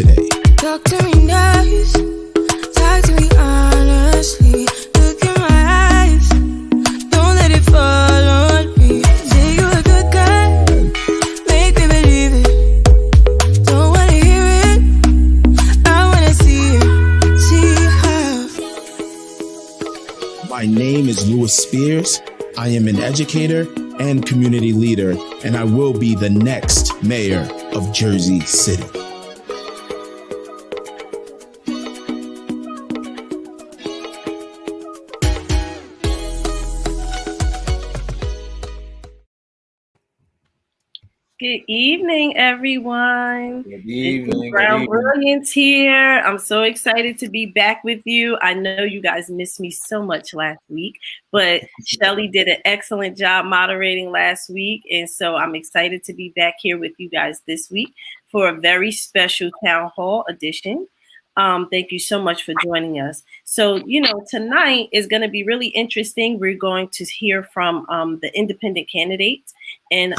today. Talk to me nice, talk to me honestly. Look in my eyes, don't let it fall on me. Say you're a good guy, make me believe it. Don't wanna hear it, I wanna see it. See how. My name is Louis Spears. I am an educator and community leader, and I will be the next mayor of Jersey City. Good evening, everyone. Good evening. Brown Brilliance here. I'm so excited to be back with you. I know you guys missed me so much last week, but Shelly did an excellent job moderating last week. And so I'm excited to be back here with you guys this week for a very special Town Hall edition. Thank you so much for joining us. So, tonight is going to be really interesting. We're going to hear from the independent candidates and,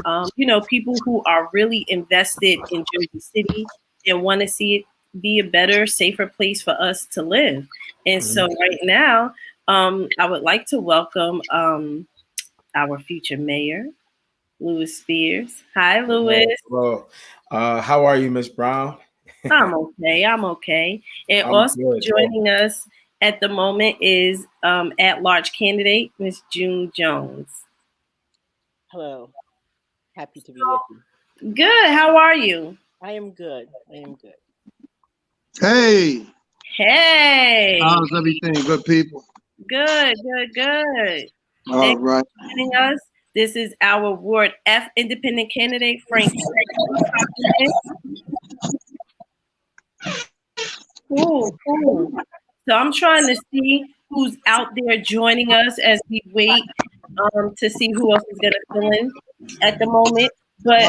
people who are really invested in Jersey City and want to see it be a better, safer place for us to live. And so right now, I would like to welcome our future mayor, Louis Spears. Hi, Louis. Hello. How are you, Miss Brown? I'm okay. And I'm also good. joining us at the moment is at-large candidate, Miss June Jones. Hello. Happy to be with you. Good. How are you? I am good. Hey. How's everything? Good people. Good. All right. Joining us. This is our Ward F independent candidate, Frank. Cool. So I'm trying to see who's out there joining us as we wait to see who else is going to fill in at the moment. But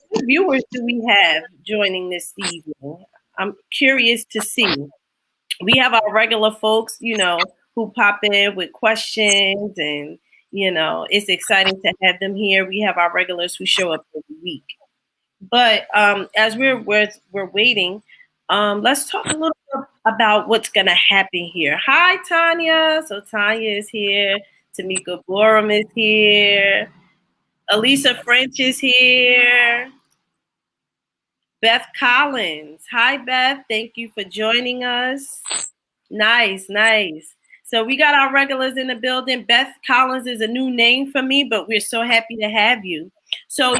what viewers do we have joining this evening? I'm curious to see. We have our regular folks, who pop in with questions, and it's exciting to have them here. We have our regulars who show up every week. But as we're waiting, let's talk a little bit about what's going to happen here. Hi, Tanya. So Tanya is here. Tamika Borum is here. Elisa French is here. Beth Collins. Hi, Beth. Thank you for joining us. Nice. So we got our regulars in the building. Beth Collins is a new name for me, but we're so happy to have you. So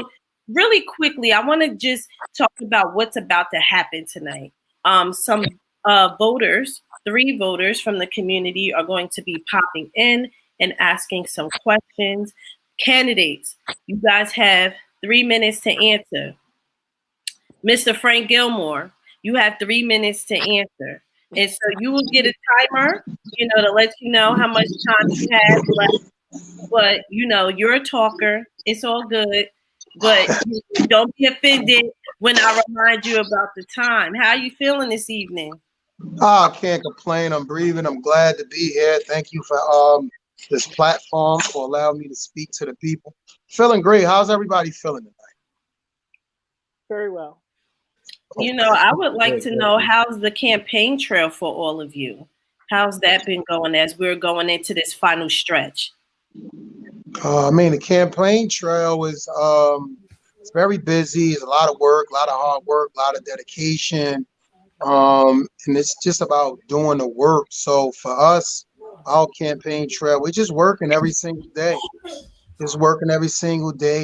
really quickly, I want to just talk about what's about to happen tonight. Some voters, 3 voters from the community are going to be popping in and asking some questions. Candidates, you guys have 3 minutes to answer. Mr. Frank Gilmore, you have 3 minutes to answer. And so you will get a timer, to let you know how much time you have left. But, you're a talker. It's all good. But don't be offended when I remind you about the time. How are you feeling this evening? I can't complain. I'm breathing. I'm glad to be here. Thank you for this platform, for allowing me to speak to the people. Feeling great. How's everybody feeling tonight? Very well. I would like to know, how's the campaign trail for all of you? How's that been going as we're going into this final stretch? The campaign trail is it's very busy. It's a lot of work, a lot of hard work, a lot of dedication. And it's just about doing the work. So for us, our campaign trail, we're just working every single day.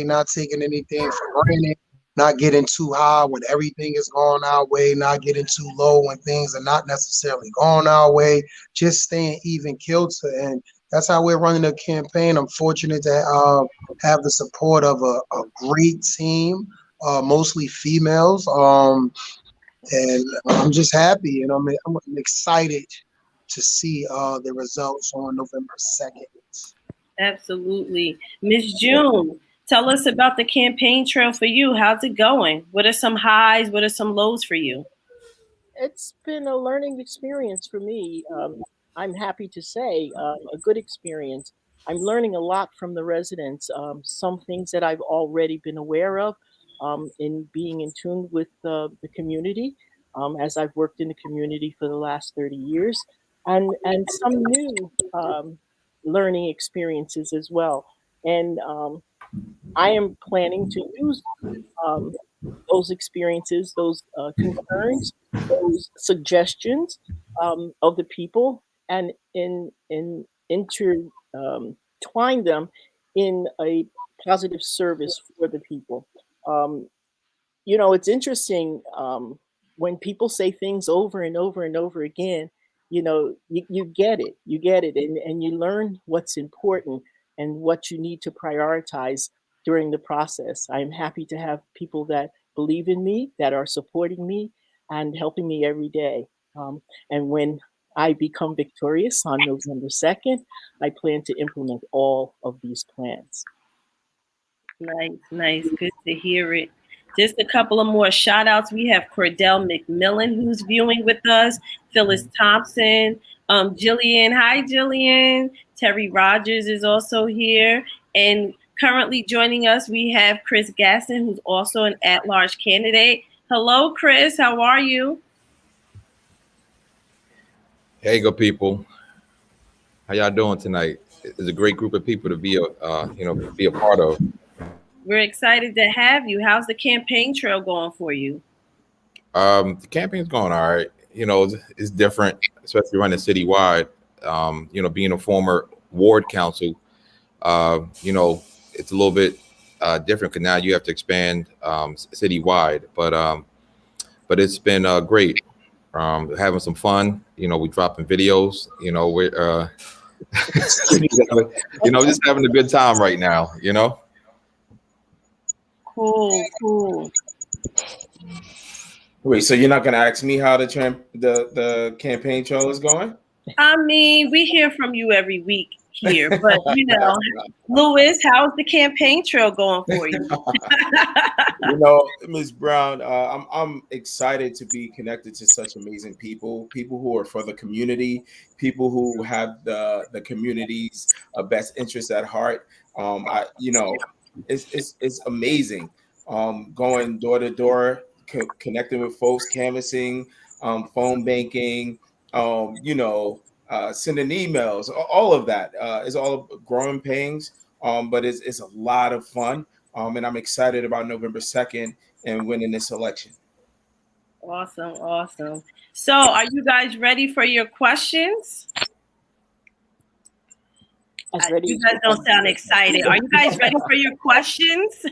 Not taking anything for granted, not getting too high when everything is going our way, not getting too low when things are not necessarily going our way, just staying even kilter. And that's how we're running the campaign. I'm fortunate to have the support of a great team, mostly females. And I'm just happy, and I'm excited to see the results on November 2nd. Absolutely. Ms. June, tell us about the campaign trail for you. How's it going? What are some highs? What are some lows for you? It's been a learning experience for me. I'm happy to say a good experience. I'm learning a lot from the residents. Some things that I've already been aware of in being in tune with the community. as I've worked in the community for the last 30 years, and some new learning experiences as well. And I am planning to use um, those experiences, those concerns, those suggestions of the people, and in twine them in a positive service for the people. Um, it's interesting when people say things over and over and over again. You get it, and you learn what's important and what you need to prioritize during the process. I'm happy to have people that believe in me, that are supporting me, and helping me every day. And when I become victorious on November 2nd, I plan to implement all of these plans. Nice, nice. Good to hear it. Just a couple of more shout outs. We have Cordell McMillan who's viewing with us, Phyllis Thompson, Jillian. Hi, Jillian. Terry Rogers is also here. And currently joining us, we have Chris Gasson, who's also an at large candidate. Hello, Chris. How are you? Hey, good people. How y'all doing tonight? It's a great group of people to be a part of. We're excited to have you. How's the campaign trail going for you? The campaign's going all right. It's different, especially running citywide. Being a former ward council, it's a little bit different because now you have to expand citywide. But it's been great. Having some fun. We dropping videos. We're just having a good time right now. Cool. Wait, so you're not gonna ask me how the campaign trail is going? I mean, we hear from you every week here, but Louis, how's the campaign trail going for you? Ms. Brown, I'm excited to be connected to such amazing people who are for the community, people who have the community's best interests at heart. It's amazing. Going door to door, connecting with folks, canvassing, phone banking, sending emails, all of that is all growing pains. But it's a lot of fun. And I'm excited about November 2nd and winning this election. Awesome. So are you guys ready for your questions? You guys don't sound excited. Are you guys ready for your questions?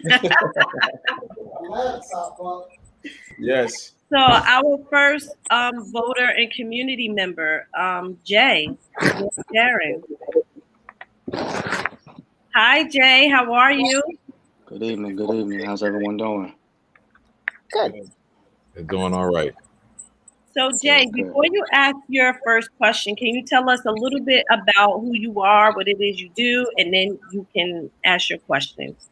Yes. So our first voter and community member, Jay, Darren. Hi, Jay. How are you? Good evening. How's everyone doing? Good. They're doing all right. So, Jay, before you ask your first question, can you tell us a little bit about who you are, what it is you do, and then you can ask your questions?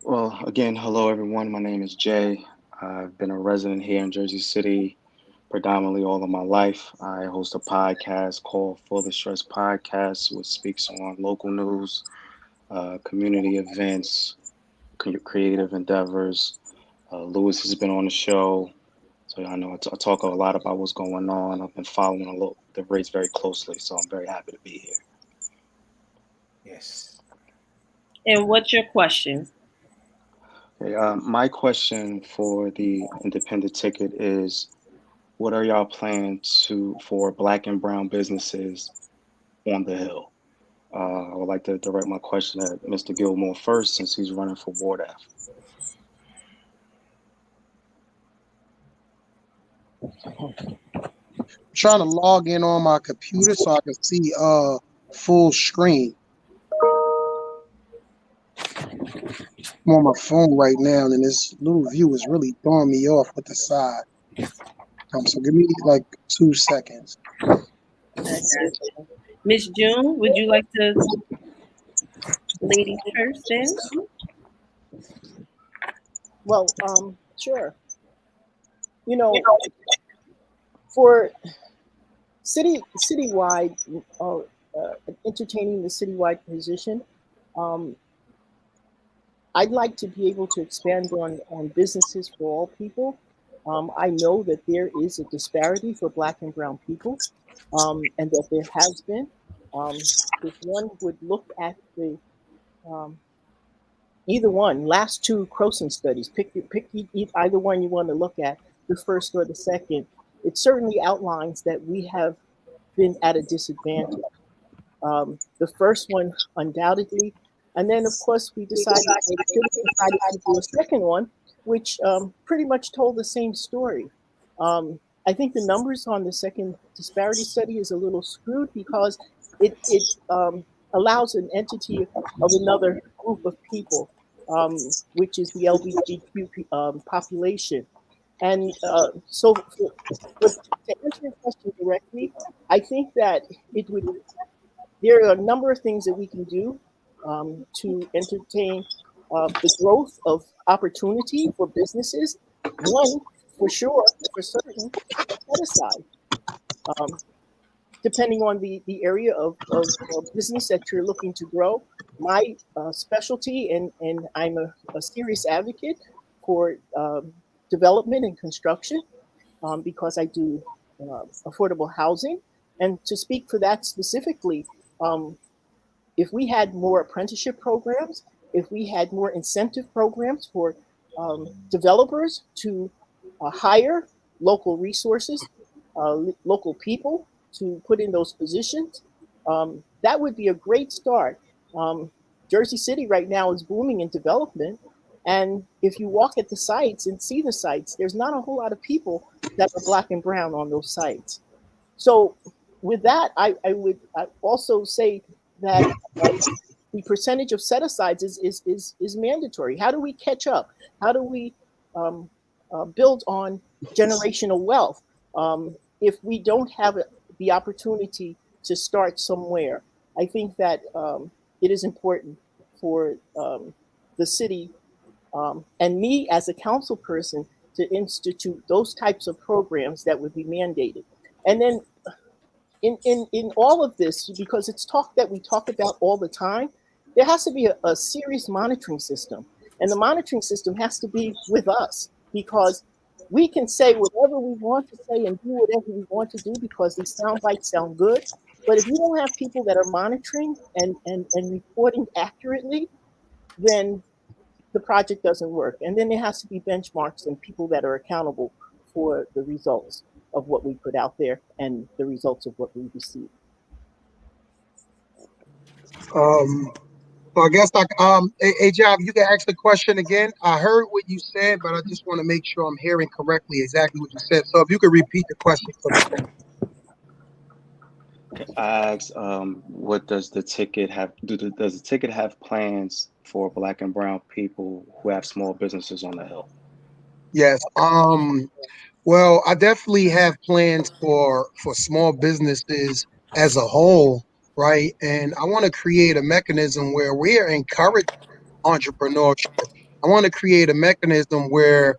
Well, again, hello, everyone. My name is Jay. I've been a resident here in Jersey City predominantly all of my life. I host a podcast called For the Stress Podcast, which speaks on local news, community events, creative endeavors. Louis has been on the show. So I know I talk a lot about what's going on. I've been following the race very closely, so I'm very happy to be here. Yes. And what's your question? Okay, my question for the independent ticket is, what are y'all plans for Black and brown businesses on the Hill? I would like to direct my question at Mr. Gilmore first, since he's running for Ward F. Trying to log in on my computer so I can see full screen. I'm on my phone right now, and this little view is really throwing me off with the side. So give me like 2 seconds. Miss June, would you like to ladies first then? Well, sure. For citywide, entertaining the citywide position, I'd like to be able to expand on businesses for all people. I know that there is a disparity for Black and Brown people, and that there has been. If one would look at the um, either one, last two Croson studies, either one you want to look at, the first or the second. It certainly outlines that we have been at a disadvantage. The first one, undoubtedly, and then of course we decided to do a second one, which pretty much told the same story. I think the numbers on the second disparity study is a little screwed because it allows an entity of another group of people, which is the LGBTQ population. And but to answer your question directly, I think that it would. There are a number of things that we can do to entertain the growth of opportunity for businesses. One, for sure, for certain, set aside. Um, Depending on the area of business that you're looking to grow. My specialty, and I'm a serious advocate for development and construction because I do affordable housing. And to speak for that specifically, um, if we had more apprenticeship programs, if we had more incentive programs for developers to hire local resources, local people to put in those positions, that would be a great start. Jersey City right now is booming in development. And if you walk at the sites and see the sites, there's not a whole lot of people that are Black and brown on those sites. So with that, I would also say that the percentage of set asides is mandatory. How do we catch up? How do we build on generational wealth if we don't have the opportunity to start somewhere? I think that it is important for the city and me as a council person to institute those types of programs that would be mandated. And then in all of this, because it's talk that we talk about all the time, there has to be a serious monitoring system. And the monitoring system has to be with us because we can say whatever we want to say and do whatever we want to do because these sound bites sound good. But if you don't have people that are monitoring and reporting accurately, then the project doesn't work. And then there has to be benchmarks and people that are accountable for the results of what we put out there and the results of what we receive. Um, so I guess like Job, you can ask the question again. I heard what you said, but I just want to make sure I'm hearing correctly exactly what you said. So if you could repeat the question for me. I asked, what does the ticket have? Does the ticket have plans for Black and brown people who have small businesses on the Hill? Yes. Well, I definitely have plans for small businesses as a whole, right? And I want to create a mechanism where we are encouraging entrepreneurship. I want to create a mechanism where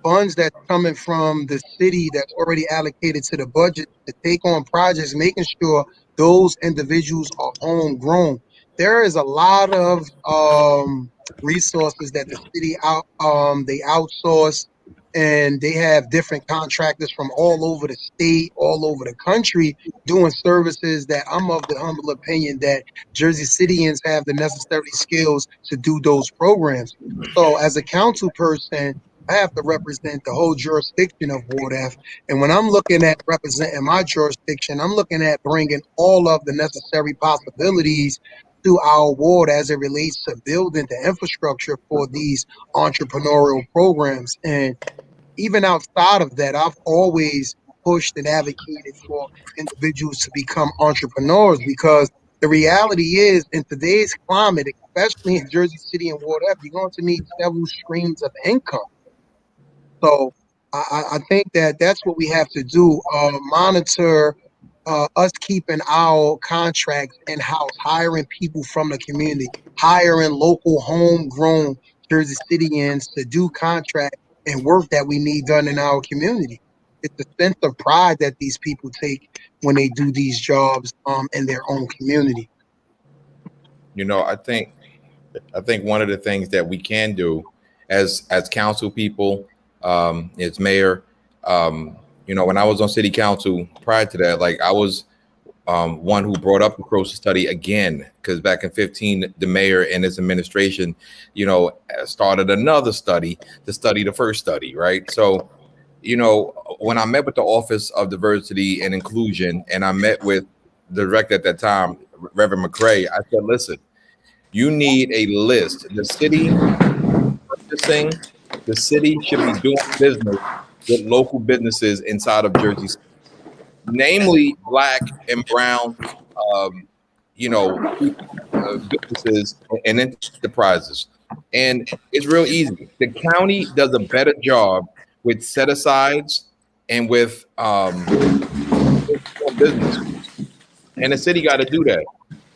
funds that's coming from the city that's already allocated to the budget to take on projects, making sure those individuals are homegrown. There is a lot of resources that the city they outsource, and they have different contractors from all over the state, all over the country, doing services that I'm of the humble opinion that Jersey Cityans have the necessary skills to do those programs. So as a council person, I have to represent the whole jurisdiction of Ward F. And when I'm looking at representing my jurisdiction, I'm looking at bringing all of the necessary possibilities to our ward as it relates to building the infrastructure for these entrepreneurial programs. And even outside of that, I've always pushed and advocated for individuals to become entrepreneurs because the reality is in today's climate, especially in Jersey City and Ward F, you're going to need several streams of income. So I think that that's what we have to do. Monitor us keeping our contracts in house, hiring people from the community, hiring local homegrown Jersey Cityans to do contract and work that we need done in our community. It's the sense of pride that these people take when they do these jobs in their own community. You know, I think one of the things that we can do as council people, as mayor, You know, when I was on city council prior to that, like I was one who brought up the Crocer study again, because back in 15, the mayor and his administration, you know, started another study to study the first study, right? So, you know, when I met with the Office of Diversity and Inclusion, and I met with the director at that time, Reverend McCray, I said, listen, you need a list. The city purchasing, the city should be doing business with local businesses inside of Jersey City, namely Black and Brown, um, you know, businesses and enterprises. And it's real easy. The county does a better job with set asides and with business, and the city got to do that.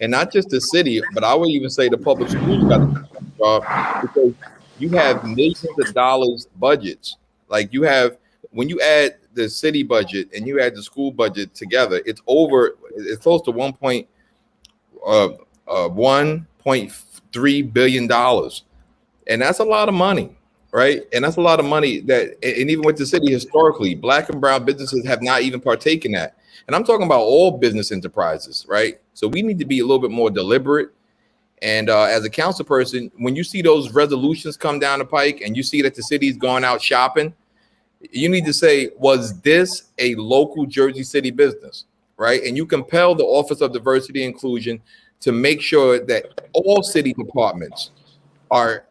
And not just the city, but I would even say the public schools got to do that job, because you have millions of dollars budgets. Like you have, when you add the city budget and you add the school budget together, it's close to 1.3 billion dollars, and that's a lot of money, right? And that's a lot of money and even with the city historically, Black and Brown businesses have not even partaken that. And I'm talking about all business enterprises, right? So we need to be a little bit more deliberate. And as a council person, when you see those resolutions come down the pike and you see that the city's going out shopping, you need to say, was this a local Jersey City business, right? And you compel the Office of Diversity and Inclusion to make sure that all city departments are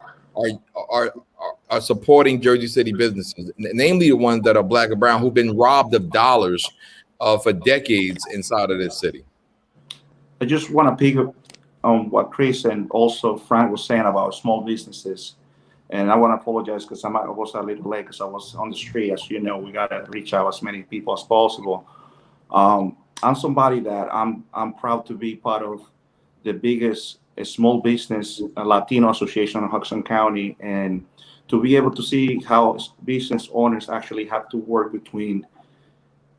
supporting Jersey City businesses, namely the ones that are Black and Brown, who've been robbed of dollars for decades inside of this city. I just want to pick up on what Chris and also Frank was saying about small businesses. And I want to apologize because I was a little late because I was on the street. As you know, we got to reach out as many people as possible. I'm somebody that I'm proud to be part of the biggest small business Latino association in Hudson County, and to be able to see how business owners actually have to work between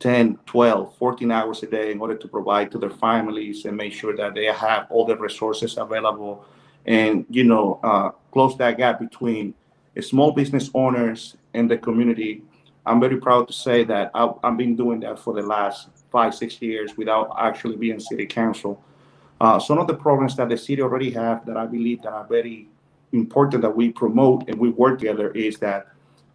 10, 12, 14 hours a day in order to provide to their families and make sure that they have all the resources available, and, you know, close that gap between small business owners and the community. I'm very proud to say that I've been doing that for the last 5-6 years without actually being city council. Some of the programs that the city already have that I believe that are very important that we promote and we work together is that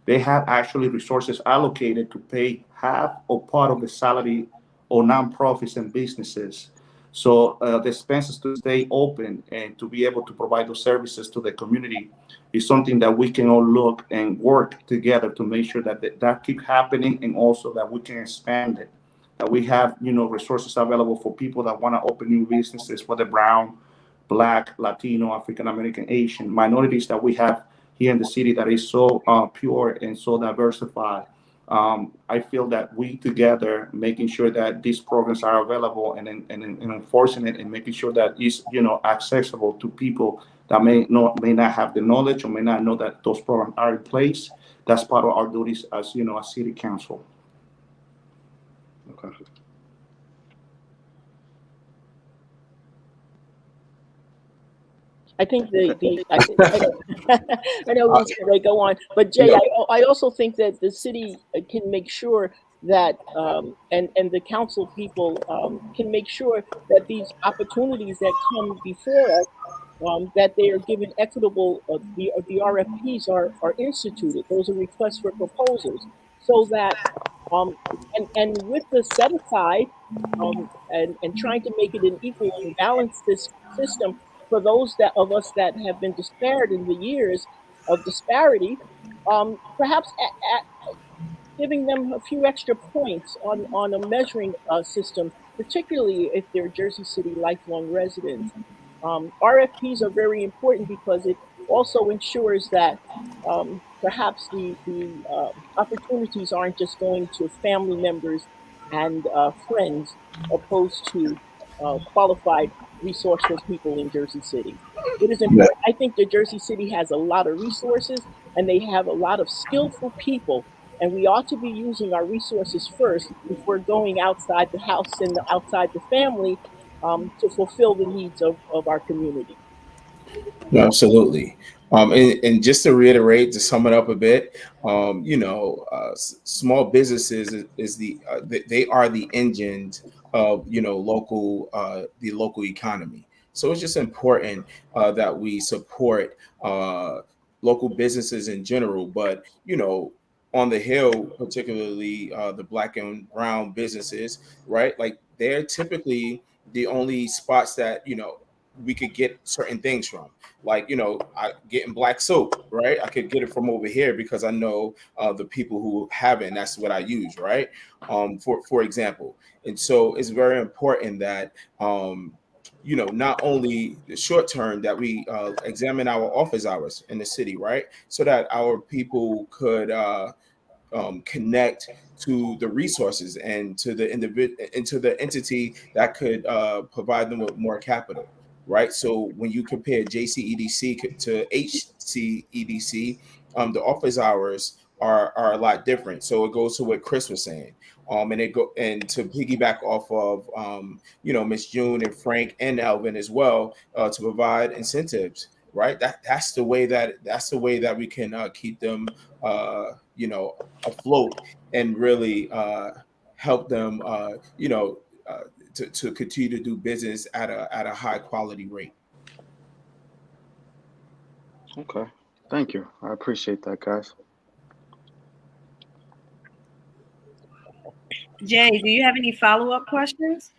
they have actually resources allocated to pay half or part of the salary of nonprofits and businesses. So the expenses to stay open and to be able to provide those services to the community is something that we can all look and work together to make sure that keep happening, and also that we can expand it. That we have, you know, resources available for people that want to open new businesses for the Brown, Black, Latino, African American, Asian minorities that we have here in the city that is so pure and so diversified. I feel that we together making sure that these programs are available and enforcing it and making sure that it's, you know, accessible to people that may not have the knowledge or may not know that those programs are in place. That's part of our duties as, you know, as city council. Okay. I think I know they go on, but Jay, I also think that the city can make sure that and the council people can make sure that these opportunities that come before us, that they are given equitable. The RFPs are instituted. Those are requests for proposals, so that and with the set aside and trying to make it an equal and balanced this system for those of us that have been disparate in the years of disparity, perhaps giving them a few extra points on a measuring system, particularly if they're Jersey City lifelong residents. RFPs are very important because it also ensures that perhaps the opportunities aren't just going to family members and friends, opposed to qualified, resourceful people in Jersey City. It is important. I think that Jersey City has a lot of resources and they have a lot of skillful people, and we ought to be using our resources first before going outside the house and outside the family to fulfill the needs of our community. No, absolutely. And just to reiterate, to sum it up a bit, small businesses they are the engines of the local economy. So it's just important that we support local businesses in general, but on the hill, particularly the black and brown businesses, right? Like they're typically the only spots that we could get certain things from. Like I getting black soap, right? I could get it from over here because I know the people who have it, and that's what I use, right? For example. And so it's very important that not only the short term that we examine our office hours in the city, right? So that our people could connect to the resources and to the individual and to the entity that could provide them with more capital, right? So when you compare JCEDC to HCEDC, the office hours are a lot different. So it goes to what Chris was saying, and to piggyback off of Miss June and Frank and Alvin as well, to provide incentives, right? That's the way that we can keep them afloat and really help them to continue to do business at a high quality rate. Okay. Thank you. I appreciate that, guys. Jay, do you have any follow-up questions?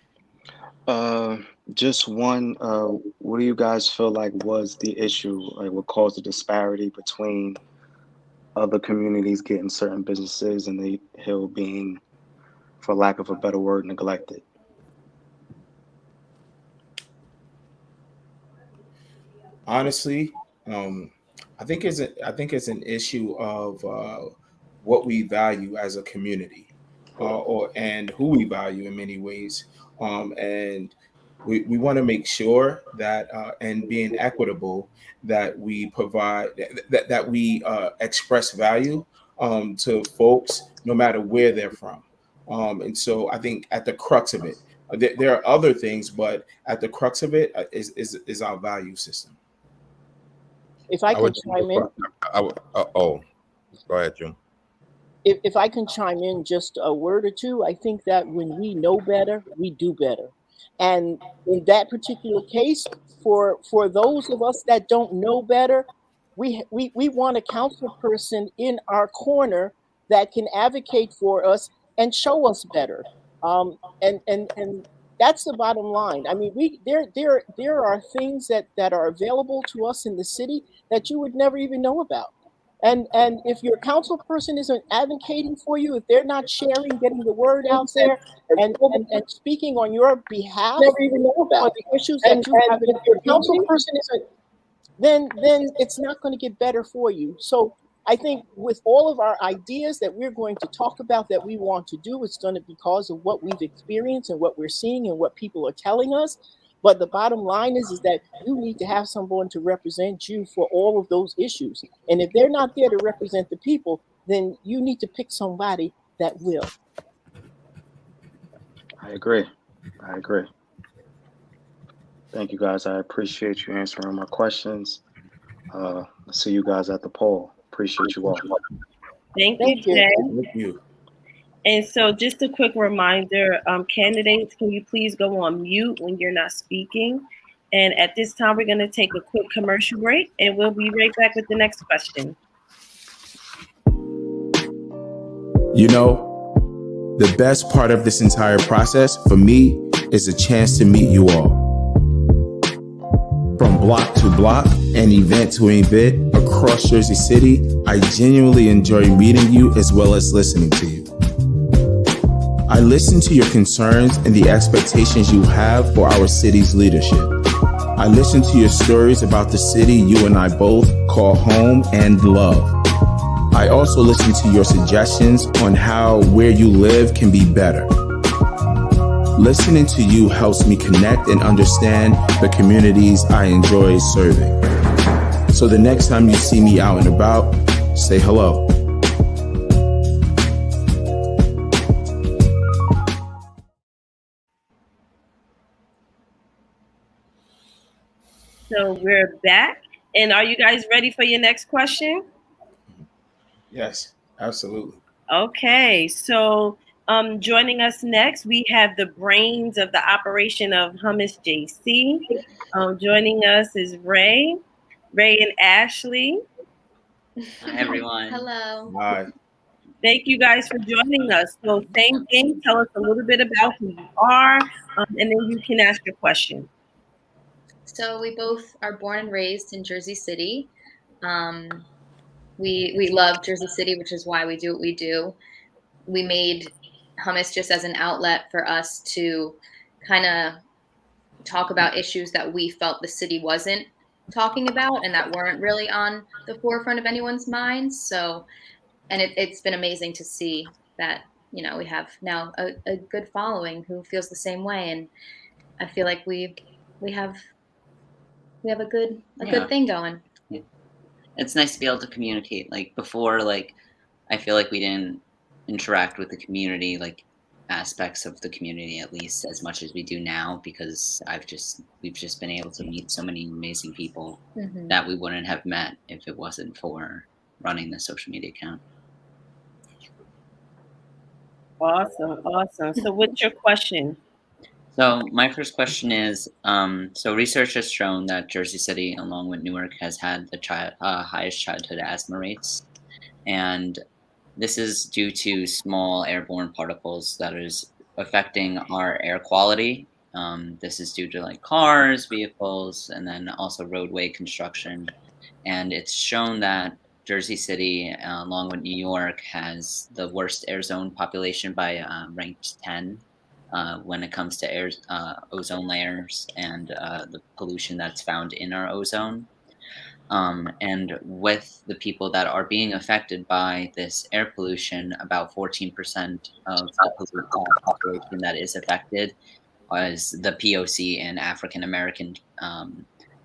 Uh, just one. What do you guys feel like was the issue? Like, what caused the disparity between other communities getting certain businesses and the Hill being, for lack of a better word, neglected? Honestly, I think it's an issue of what we value as a community, and who we value in many ways, and we want to make sure that and being equitable that we provide that we express value to folks no matter where they're from, and so I think at the crux of it, there are other things, but at the crux of it is our value system. If I I can would. chime in, Oh, go ahead, June. if I can chime in just a word or two, I think that when we know better, we do better. And in that particular case, for those of us that don't know better, we want a council person in our corner that can advocate for us and show us better. And that's the bottom line. I mean, there are things that are available to us in the city that you would never even know about. And if your council person isn't advocating for you, if they're not sharing, getting the word out there, and speaking on your behalf Never even know for about. the issues that you have in If your your council community, person isn't, then it's not going to get better for you. So I think with all of our ideas that we're going to talk about that we want to do, it's going to be because of what we've experienced and what we're seeing and what people are telling us. But the bottom line is that you need to have someone to represent you for all of those issues. And if they're not there to represent the people, then you need to pick somebody that will. I agree. I agree. Thank you, guys. I appreciate you answering my questions. See you guys at the poll. Appreciate you all. Thank you, Thank you. Jay. Thank you. And so just a quick reminder, candidates, can you please go on mute when you're not speaking? And at this time, we're going to take a quick commercial break, and we'll be right back with the next question. The best part of this entire process for me is a chance to meet you all. From block to block and event to event across Jersey City, I genuinely enjoy meeting you as well as listening to you. I listen to your concerns and the expectations you have for our city's leadership. I listen to your stories about the city you and I both call home and love. I also listen to your suggestions on how where you live can be better. Listening to you helps me connect and understand the communities I enjoy serving. So the next time you see me out and about, say hello. So we're back, And are you guys ready for your next question? Yes, absolutely. Okay, so joining us next, we have the brains of the operation of Hummus JC. Joining us is Ray and Ashley. Hi, everyone. Hello. Hi. Thank you guys for joining us. So same thing, tell us a little bit about who you are, and then you can ask your question. So we both are born and raised in Jersey City. Um, we love Jersey City, which is why we do what we do. We made hummus just as an outlet for us to kind of talk about issues that we felt the city wasn't talking about and that weren't really on the forefront of anyone's minds. So, and it's been amazing to see that, you know, we have now a good following who feels the same way. And I feel like we have a good Yeah. thing going. It's nice to be able to communicate. Like before, like I feel like we didn't interact with the community, like aspects of the community at least as much as we do now because we've just been able to meet so many amazing people Mhm. that we wouldn't have met if it wasn't for running the social media account. Awesome. So what's your question? So my first question is, so research has shown that Jersey City, along with Newark, has had the highest childhood asthma rates, and this is due to small airborne particles that is affecting our air quality. This is due to like cars, vehicles, and then also roadway construction. And it's shown that Jersey City, along with New York, has the worst air zone population by ranked 10 when it comes to air ozone layers and the pollution that's found in our ozone. And with the people that are being affected by this air pollution, about 14% of the population that is affected is the POC and African American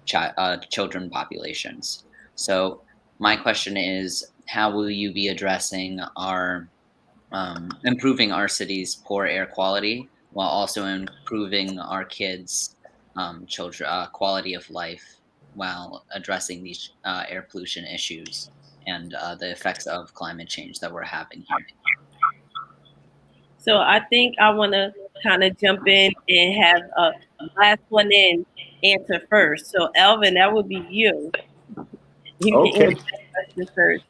children populations. So, my question is how will you be addressing our improving our city's poor air quality while also improving our kids' children quality of life while addressing these air pollution issues and the effects of climate change that we're having here. So I think I want to kind of jump in and have a last one in answer first. So Elvin, that would be you. You can Okay. answer that question first.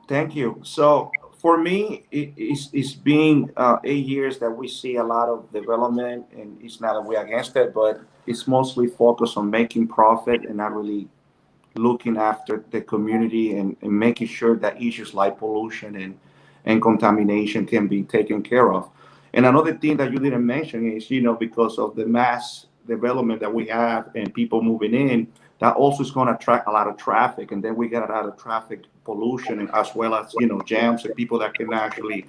Thank you. So for me, it's been 8 years that we see a lot of development, and it's not that we're against it, but it's mostly focused on making profit and not really looking after the community and making sure that issues like pollution and contamination can be taken care of. And another thing that you didn't mention is, because of the mass development that we have and people moving in, that also is going to attract a lot of traffic. And then we get a lot of traffic pollution and as well as, jams and people that can actually,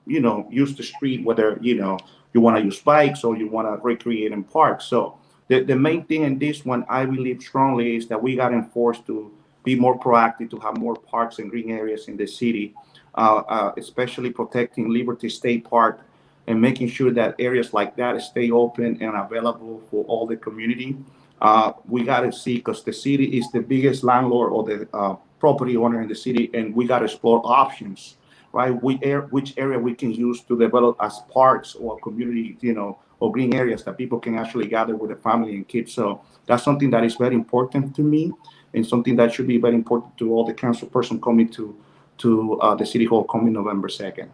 use the street, whether, you want to use bikes or you want to recreate in parks. So the main thing in this one, I believe strongly, is that we got enforced to be more proactive, to have more parks and green areas in the city, especially protecting Liberty State Park and making sure that areas like that stay open and available for all the community. We got to see, because the city is the biggest landlord or the property owner in the city, and we got to explore options, right? Which area we can use to develop as parks or community, or green areas that people can actually gather with the family and kids. So that's something that is very important to me, and something that should be very important to all the council person coming to the city hall coming November 2nd.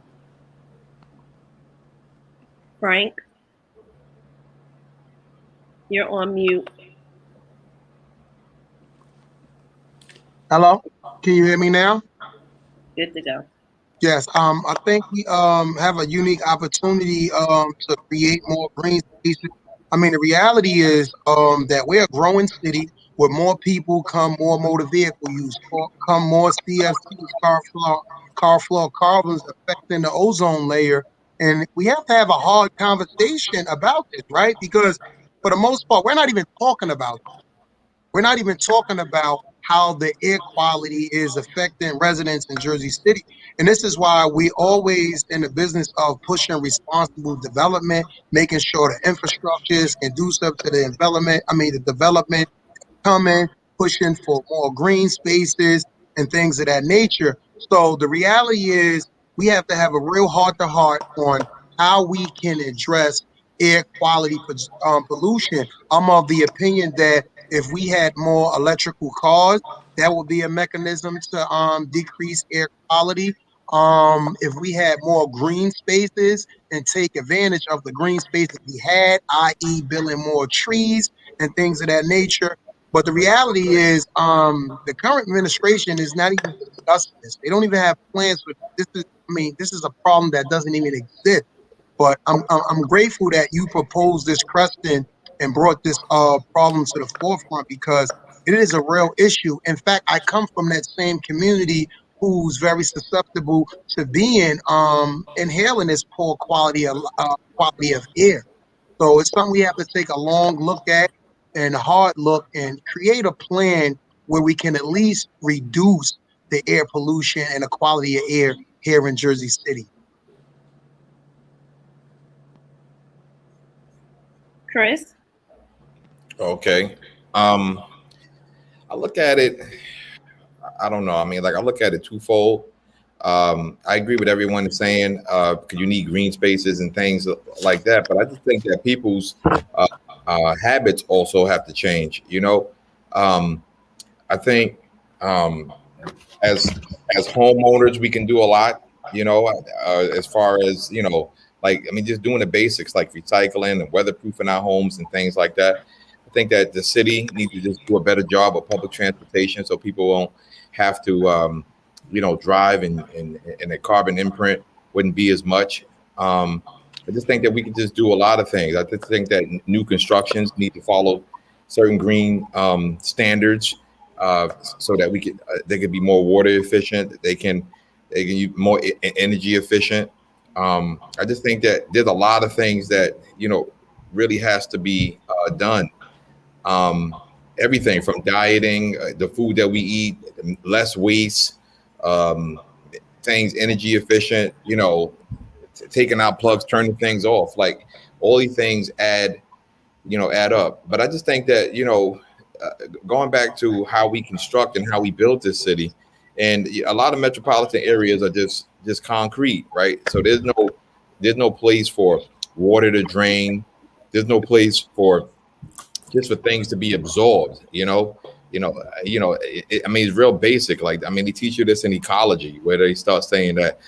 Frank, you're on mute. Hello, can you hear me now? Good to go. Yes. I think we have a unique opportunity to create more green spaces. I mean, the reality is that we're a growing city. With more people come more motor vehicle use, come more CFCs, car floor carbons affecting the ozone layer. And we have to have a hard conversation about this, right? Because for the most part, we're not even talking about we're not even talking about how the air quality is affecting residents in Jersey City. And this is why we always in the business of pushing responsible development, making sure the infrastructure is conducive to the development, coming, pushing for more green spaces and things of that nature. So the reality is we have to have a real heart to heart on how we can address air quality pollution. I'm of the opinion that if we had more electrical cars, that would be a mechanism to decrease air quality. If we had more green spaces and take advantage of the green spaces we had, i.e., building more trees and things of that nature. But the reality is, the current administration is not even discussing this. They don't even have plans for this. This is a problem that doesn't even exist. But I'm grateful that you proposed this question and brought this problem to the forefront because it is a real issue. In fact, I come from that same community who's very susceptible to being inhaling this poor quality of air. So it's something we have to take a long look at and a hard look and create a plan where we can at least reduce the air pollution and the quality of air here in Jersey City. Chris? Okay. Um, I look at it. I don't know. I mean, like I look at it twofold. I agree with everyone is saying because you need green spaces and things like that. But I just think that people's habits also have to change. Um, I think as homeowners, we can do a lot. As far as like I mean, just doing the basics like recycling and weatherproofing our homes and things like that. I think that the city needs to just do a better job of public transportation so people won't have to drive and a carbon imprint wouldn't be as much. I just think that we can just do a lot of things. I just think that new constructions need to follow certain green standards so that they can be more water efficient. They can use more energy efficient. I just think that there's a lot of things that really has to be done. Um, Everything from dieting, the food that we eat, less waste, um, things energy efficient. Taking out plugs, turning things off. Like all these things add up. But I just think that going back to how we construct and how we build this city, and a lot of metropolitan areas are just concrete, right? So there's no place for water to drain. There's no place for just for things to be absorbed. I mean, it's real basic. Like, I mean, they teach you this in ecology, where they start saying that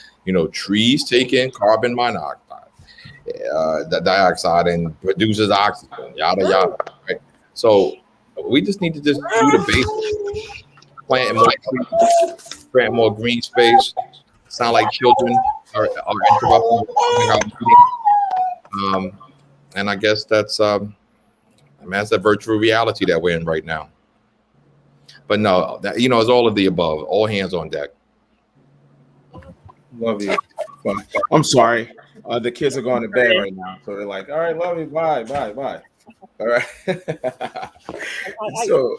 trees take in carbon monoxide, the dioxide, and produces oxygen, yada yada. Right. So we just need to just do the basics, plant more trees, plant more green space. Sound like children are interrupting our meeting. And I guess I mean, that's a virtual reality that we're in right now. But no, it's all of the above, all hands on deck. Love you. But I'm sorry. The kids are going to bed right now. So they're like, all right, love you. Bye, bye, bye. All right. So,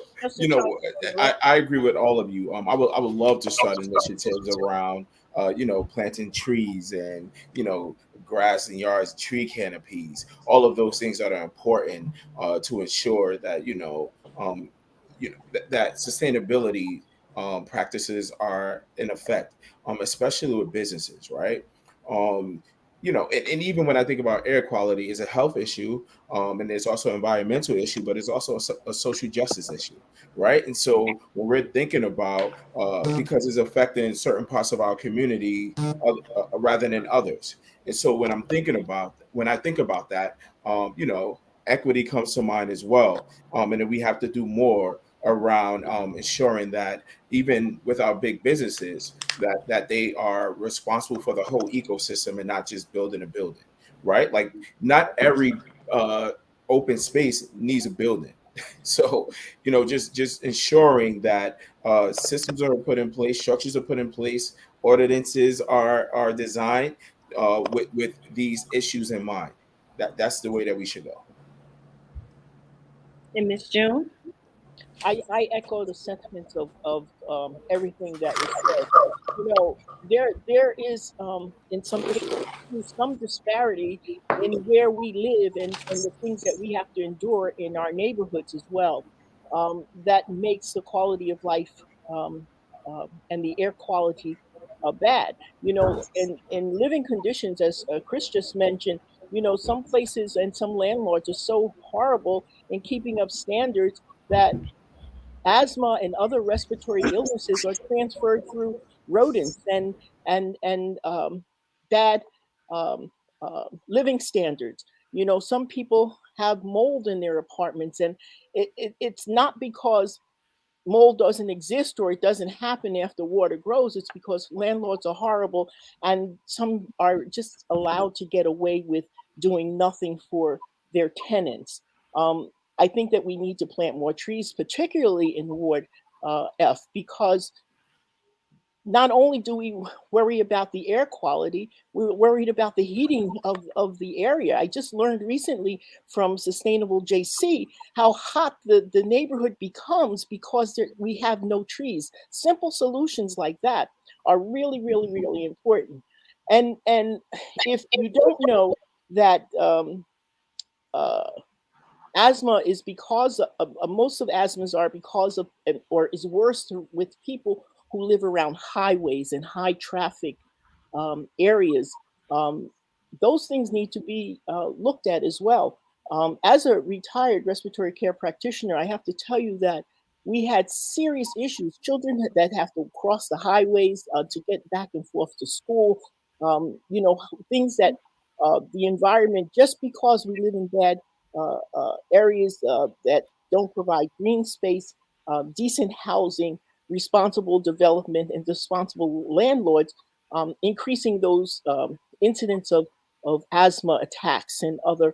I agree with all of you. I would love to start initiatives around, planting trees and, grass and yards, tree canopies, all of those things that are important to ensure that, that sustainability practices are in effect, especially with businesses, right? Um, and even when I think about air quality, is a health issue, and there's also an environmental issue, but it's also a social justice issue, right? And so when we're thinking about, because it's affecting certain parts of our community rather than others, and so when I think about that, equity comes to mind as well, and then we have to do more around ensuring that even with our big businesses that they are responsible for the whole ecosystem and not just building a building, right? Like not every open space needs a building. So just ensuring that systems are put in place, structures are put in place, ordinances are designed with these issues in mind. That's the way that we should go. And Miss June? I echo the sentiments of everything that was said. There is in some cases some disparity in where we live and the things that we have to endure in our neighborhoods as well. that makes the quality of life and the air quality bad. You know, in living conditions, as Chris just mentioned, you know, some places and some landlords are so horrible in keeping up standards that asthma and other respiratory illnesses are transferred through rodents and bad um, living standards. You know, some people have mold in their apartments, and it's not because mold doesn't exist or it doesn't happen after water grows. It's because landlords are horrible, and some are just allowed to get away with doing nothing for their tenants. Um, I think that we need to plant more trees, particularly in Ward F, because not only do we worry about the air quality, we're worried about the heating of the area. I just learned recently from Sustainable JC how hot the neighborhood becomes because we have no trees. Simple solutions like that are really, really, really important. And if you don't know that uh, asthma is because most of asthmas are because of or is worse with people who live around highways and high traffic areas. um, those things need to be looked at as well. As a retired respiratory care practitioner, I have to tell you that we had serious issues, children that have to cross the highways to get back and forth to school. You know, things that the environment, just because we live in bad areas that don't provide green space, decent housing, responsible development, and responsible landlords, increasing those incidents of asthma attacks and other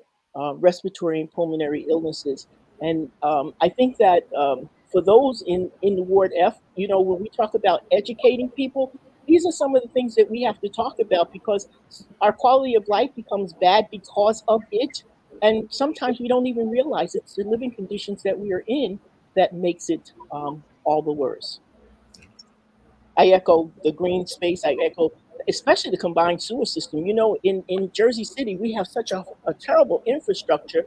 respiratory and pulmonary illnesses. And I think that for those in Ward F, you know, when we talk about educating people, these are some of the things that we have to talk about because our quality of life becomes bad because of it. And sometimes we don't even realize it's the living conditions that we are in that makes it all the worse. I echo the green space. I echo, especially the combined sewer system. You know, in Jersey City, we have such a terrible infrastructure.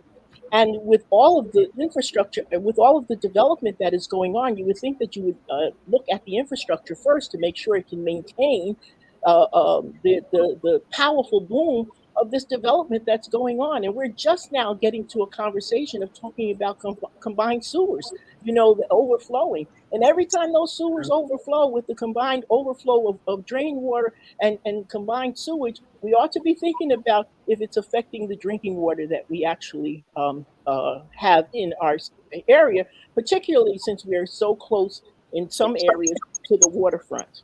And with all of the infrastructure, with all of the development that is going on, you would think that you would look at the infrastructure first to make sure it can maintain the powerful boom of this development that's going on. And we're just now getting to a conversation of talking about combined sewers, you know, the overflowing. And every time those sewers overflow with the combined overflow of drain water and combined sewage, we ought to be thinking about if it's affecting the drinking water that we actually have in our area, particularly since we're so close in some areas to the waterfront.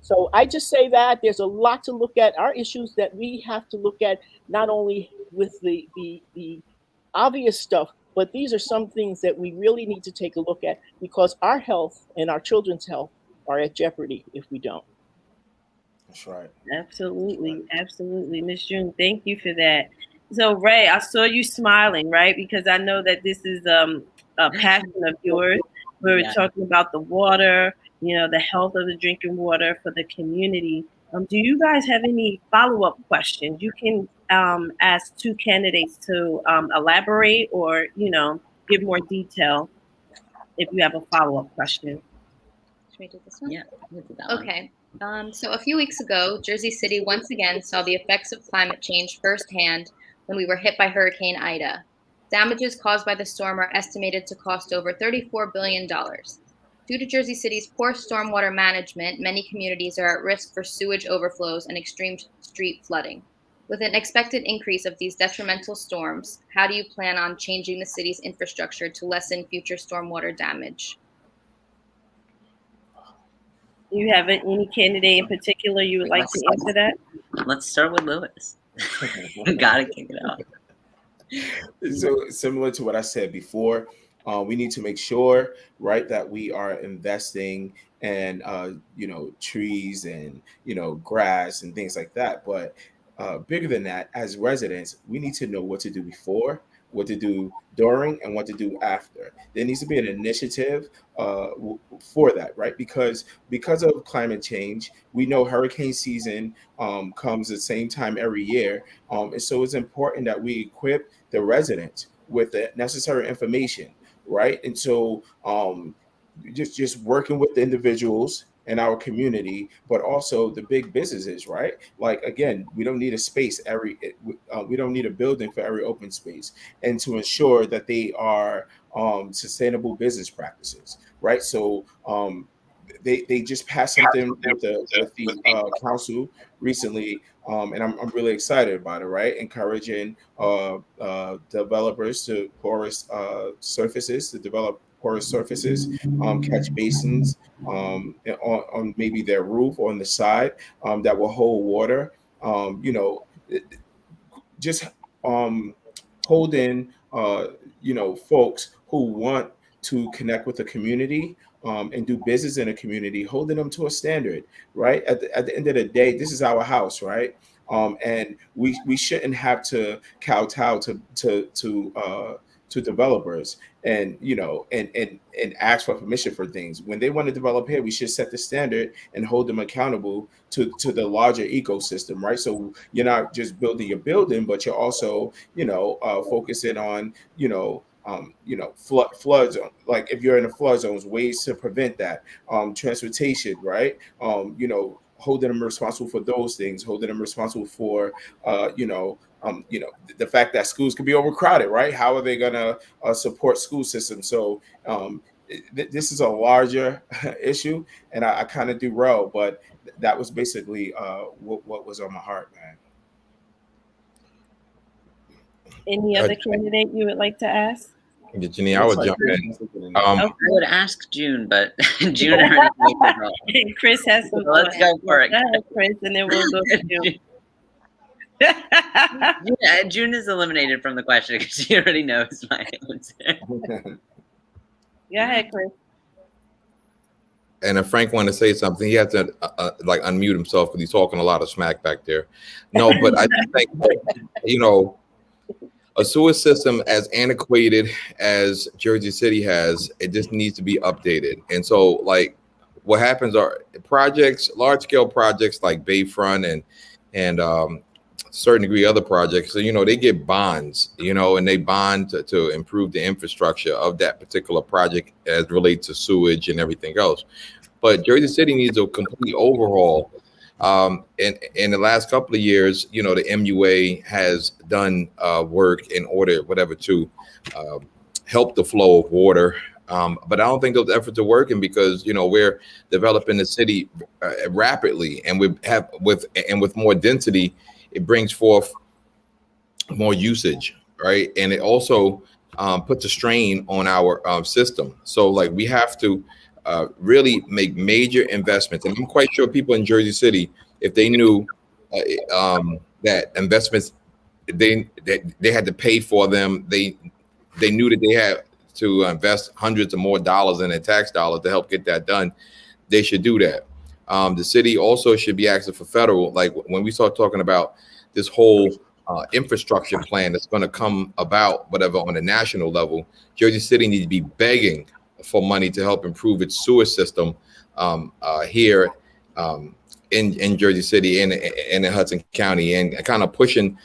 So I just say that there's a lot to look at. Our issues that we have to look at, not only with the obvious stuff, but these are some things that we really need to take a look at because our health and our children's health are at jeopardy if we don't. That's right. Absolutely, absolutely, Miss June. Thank you for that. So, Ray, I saw you smiling, right? Because I know that this is a passion of yours. We were Yeah. talking about the water, you know, the health of the drinking water for the community. Do you guys have any follow-up questions? You can ask two candidates to elaborate or, you know, give more detail if you have a follow-up question. Should we do this one? Yeah. we'll do that one. Okay. So a few weeks ago, Jersey City once again saw the effects of climate change firsthand when we were hit by Hurricane Ida. Damages caused by the storm are estimated to cost over $34 billion. Due to Jersey City's poor stormwater management, many communities are at risk for sewage overflows and extreme street flooding. With an expected increase of these detrimental storms, how do you plan on changing the city's infrastructure to lessen future stormwater damage? Do you have any candidate in particular you would like to answer that? Let's start with Lewis. Gotta kick it off. So similar to what I said before, we need to make sure, right, that we are investing in, you know, trees and, you know, grass and things like that. But bigger than that, as residents, we need to know what to do before, what to do during, and what to do after. There needs to be an initiative for that, right? Because of climate change, we know hurricane season comes the same time every year, and so it's important that we equip the residents with the necessary information right? And so just working with the individuals in our community, but also the big businesses, right? Like again, we don't need a space we don't need a building for every open space, and to ensure that they are sustainable business practices, right? So they just passed something with the council recently, and I'm really excited about it. Right, encouraging developers to porous surfaces to develop porous surfaces, catch basins on maybe their roof or on the side that will hold water. You know, just um, holding folks who want to connect with the community and do business in a community, holding them to a standard, right? At the end of the day, this is our house, right? And we shouldn't have to kowtow to developers and and ask for permission for things. When they want to develop here, we should set the standard and hold them accountable to the larger ecosystem, right? So you're not just building your building, but you're also focusing on floods. Like if you're in a flood zones, ways to prevent that. Transportation, right? Holding them responsible for those things, holding them responsible for the fact that schools could be overcrowded, right? How are they going to support school systems? So this is a larger issue, and I kind of derailed, but that was basically what was on my heart, man. Any other candidate you would like to ask? Janine, I would jump in. I would ask June, but June already. Chris has some. Let's go for it, Chris, and then we'll go to June. June is eliminated from the question because she already knows my answer. Go ahead, Chris. And if Frank wanted to say something, he had to unmute himself because he's talking a lot of smack back there. No, but I just think a sewer system as antiquated as Jersey City has, it just needs to be updated. And so, what happens are projects, large scale projects like Bayfront and certain degree other projects. So they get bonds, and they bond to improve the infrastructure of that particular project as relates to sewage and everything else. But Jersey City needs a complete overhaul. In the last couple of years, the MUA has done work in order, to help the flow of water. But I don't think those efforts are working because, we're developing the city rapidly, and with more density, it brings forth more usage, right? And it also puts a strain on our system. So we have to really make major investments. And I'm quite sure people in Jersey City, if they knew that investments, they had to pay for them, they knew that they had to invest hundreds of more dollars in their tax dollars to help get that done, they should do that. The city also should be asking for federal, when we start talking about this whole infrastructure plan that's going to come about, whatever, on a national level, Jersey City needs to be begging for money to help improve its sewer system here in Jersey City and in Hudson County, and kind of pushing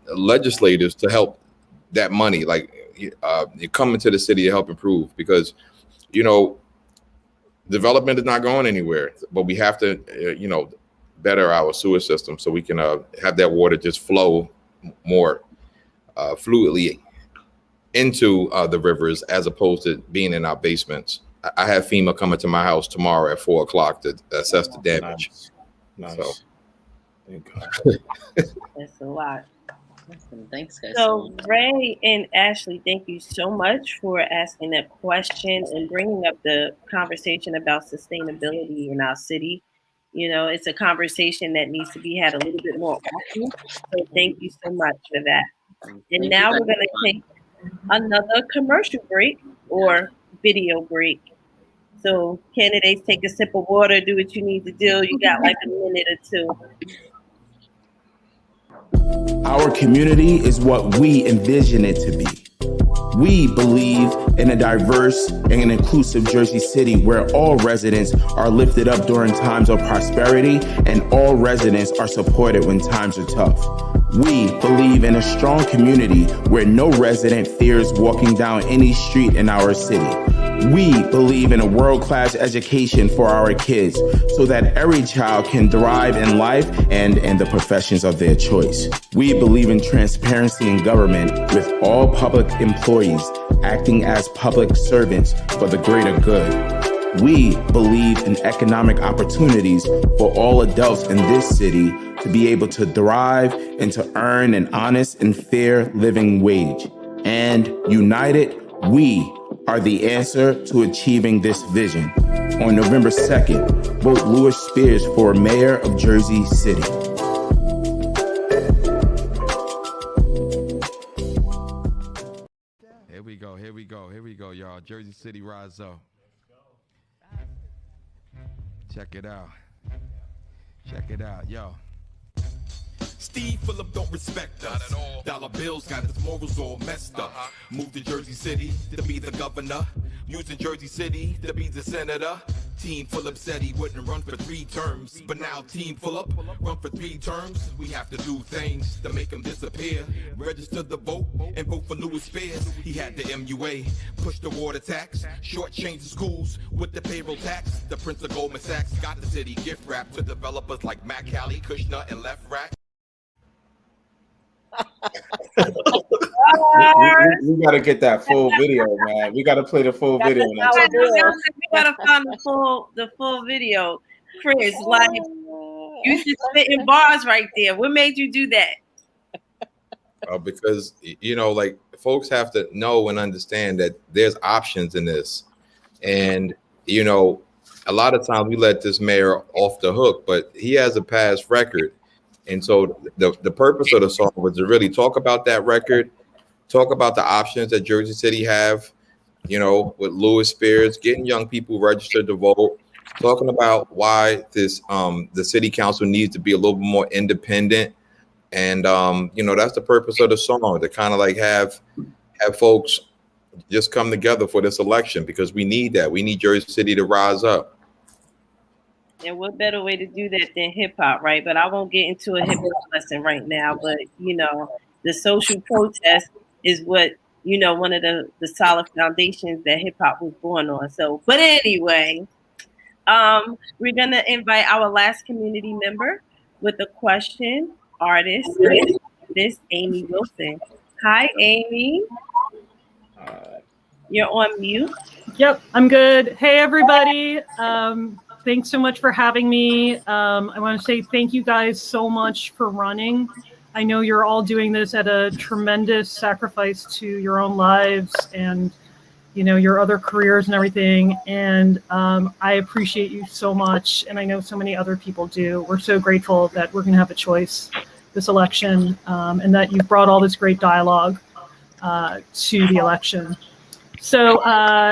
legislators to help that money, you come into the city to help improve, because development is not going anywhere, but we have to better our sewer system so we can have that water just flow more fluidly into the rivers as opposed to being in our basements. I have FEMA coming to my house tomorrow at 4:00 to assess the damage. Nice. So, thank God. That's a lot. Awesome. Thanks, guys. So Ray and Ashley, thank you so much for asking that question and bringing up the conversation about sustainability in our city. It's a conversation that needs to be had a little bit more often. So thank you so much for that. And now we're going to take another commercial break or video break. So candidates, take a sip of water, do what you need to do. You got a minute or two. Our community is what we envision it to be. We believe in a diverse and inclusive Jersey City where all residents are lifted up during times of prosperity and all residents are supported when times are tough. We believe in a strong community where no resident fears walking down any street in our city. We believe in a world-class education for our kids so that every child can thrive in life and in the professions of their choice. We believe in transparency in government with all public employees acting as public servants for the greater good. We believe in economic opportunities for all adults in this city to be able to thrive and to earn an honest and fair living wage. And united, we are the answer to achieving this vision. On November 2nd, vote Louis Spears for Mayor of Jersey City. Here we go, y'all. Jersey City, rise up. Check it out, yo. Steve Phillip don't respect us. Not at all. Dollar bills got his morals all messed up. Moved to Jersey City to be the governor. Using Jersey City to be the senator. Team Phillip said he wouldn't run for 3 terms. But now Team Phillip run for 3 terms. We have to do things to make him disappear. Register the vote and vote for Louis Spears. He had the MUA, push the water tax, shortchange the schools with the payroll tax. The Prince of Goldman Sachs got the city gift wrap to developers like Matt Cali, Kushner, and Left Rack. We got to get that full video, man. We got to play the full video. We got to find the full video. Chris, like, you should spit in bars right there. What made you do that? Because, you know, like, folks have to know and understand that there's options in this. And, you know, a lot of times we let this mayor off the hook, but he has a past record. And so the purpose of the song was to really talk about that record, talk about the options that Jersey City have, you know, with Louis Spears, getting young people registered to vote, talking about why this the city council needs to be a little bit more independent. And, you know, that's the purpose of the song, to kind of like have folks just come together for this election, because we need that. We need Jersey City to rise up. And what better way to do that than hip hop, right? But I won't get into a hip hop lesson right now. But, you know, the social protest is what, you know, one of the solid foundations that hip hop was born on. So, but anyway, we're going to invite our last community member with a question, artist, Miss Amy Wilson. Hi, Amy. You're on mute. Yep, I'm good. Hey, everybody. Thanks so much for having me. I want to say thank you guys so much for running. I know you're all doing this at a tremendous sacrifice to your own lives and, you know, your other careers and everything. And I appreciate you so much. And I know so many other people do. We're so grateful that we're going to have a choice this election, and that you've brought all this great dialogue to the election. So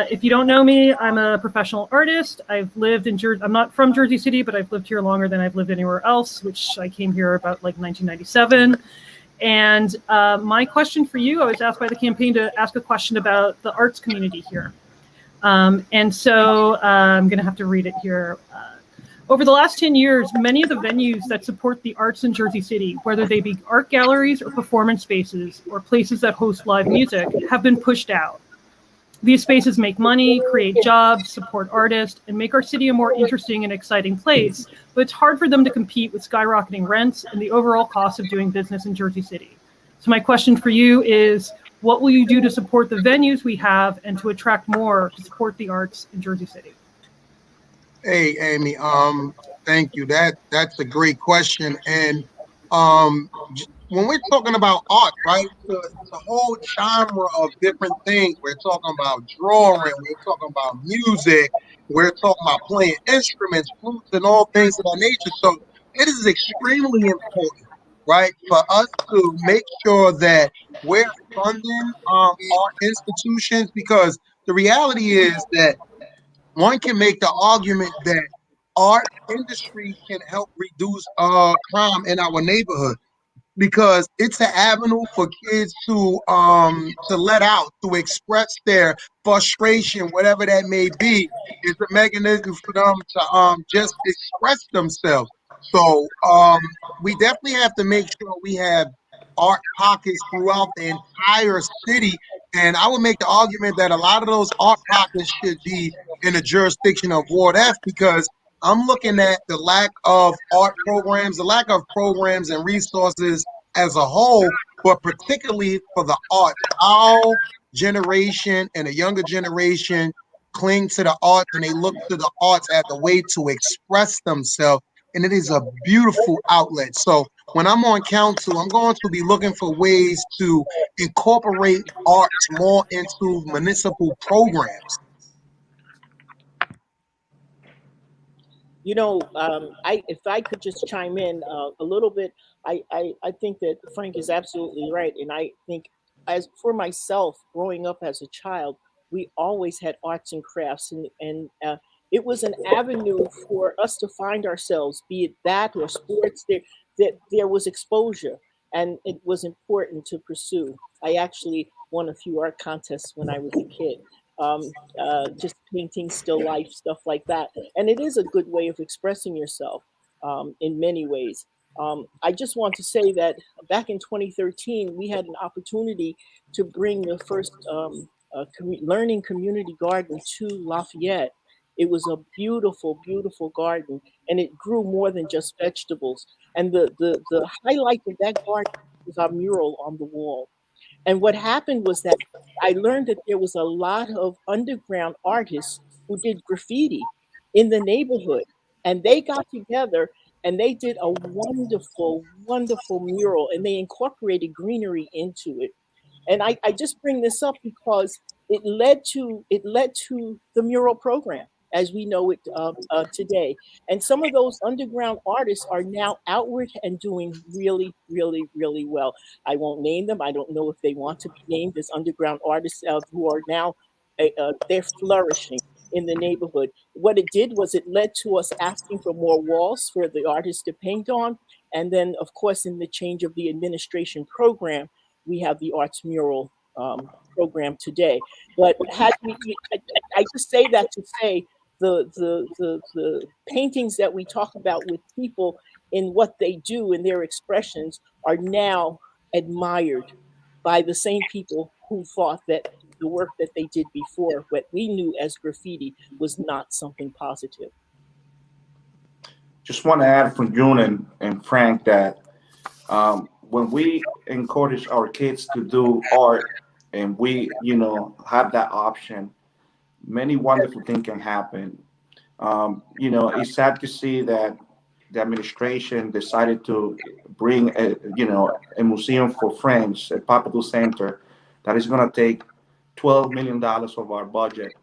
if you don't know me, I'm a professional artist. I've lived in Jersey. I'm not from Jersey City, but I've lived here longer than I've lived anywhere else, which I came here about like 1997. And my question for you, I was asked by the campaign to ask a question about the arts community here. And so I'm going to have to read it here. Over the last 10 years, many of the venues that support the arts in Jersey City, whether they be art galleries or performance spaces or places that host live music, have been pushed out. These spaces make money, create jobs, support artists, and make our city a more interesting and exciting place, but it's hard for them to compete with skyrocketing rents and the overall cost of doing business in Jersey City. So my question for you is, what will you do to support the venues we have and to attract more to support the arts in Jersey City? Hey, Amy, thank you. That's a great question. And when we're talking about art, right, it's a whole genre of different things. We're talking about drawing, we're talking about music, we're talking about playing instruments, flutes, and all things of that nature. So it is extremely important, right, for us to make sure that we're funding our institutions, because the reality is that one can make the argument that art industry can help reduce crime in our neighborhood. because it's an avenue for kids to let out, to express their frustration, whatever that may be. It's a mechanism for them to just express themselves. So we definitely have to make sure we have art pockets throughout the entire city. And I would make the argument that a lot of those art pockets should be in the jurisdiction of Ward F, because I'm looking at the lack of art programs, the lack of programs and resources as a whole, but particularly for the arts. Our generation and the younger generation cling to the arts, and they look to the arts as a way to express themselves. And it is a beautiful outlet. So when I'm on council, I'm going to be looking for ways to incorporate arts more into municipal programs. You know, I if I could just chime in a little bit, I think that Frank is absolutely right, and I think as for myself, growing up as a child, we always had arts and crafts, and it was an avenue for us to find ourselves, be it that or sports. There was exposure, and it was important to pursue. I actually won a few art contests when I was a kid. Just painting still life, stuff like that. And it is a good way of expressing yourself in many ways. I just want to say that back in 2013, we had an opportunity to bring the first learning community garden to Lafayette. It was a beautiful, beautiful garden, and it grew more than just vegetables. And the highlight of that garden was our mural on the wall. And what happened was that I learned that there was a lot of underground artists who did graffiti in the neighborhood. And they got together and they did a wonderful, wonderful mural, and they incorporated greenery into it. And I just bring this up because it led to the mural program as we know it today. And some of those underground artists are now outward and doing really, really, really well. I won't name them. I don't know if they want to be named as underground artists who are now they're flourishing in the neighborhood. What it did was it led to us asking for more walls for the artists to paint on, and then of course in the change of the administration program, we have the arts mural program today. But I just say that to say the paintings that we talk about with people in what they do in their expressions are now admired by the same people who thought that the work that they did before, what we knew as graffiti, was not something positive. Just want to add from June and Frank that when we encourage our kids to do art and we, have that option, many wonderful things can happen. It's sad to see that the administration decided to bring a museum for French, a Pompidou Center, that is going to take $12 million of our budget,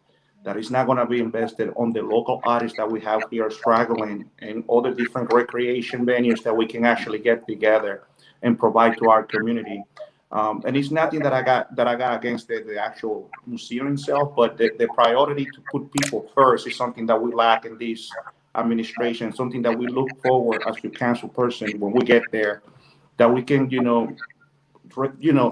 that is not going to be invested on the local artists that we have here struggling and all the different recreation venues that we can actually get together and provide to our community. And it's nothing that I got against the actual museum itself, but the priority to put people first is something that we lack in this administration, something that we look forward as the council person when we get there, that we can,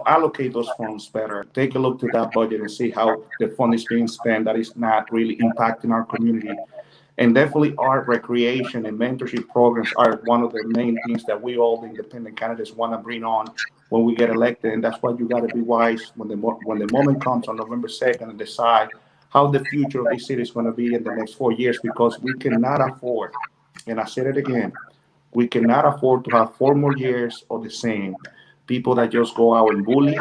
allocate those funds better. Take a look to that budget and see how the fund is being spent that is not really impacting our community. And definitely art, recreation, and mentorship programs are one of the main things that we all the independent candidates want to bring on when we get elected. And that's why you got to be wise when the moment comes on November 2nd and decide how the future of this city is going to be in the next 4 years, because we cannot afford, and I said it again, we cannot afford to have 4 more years of the same. People that just go out and bully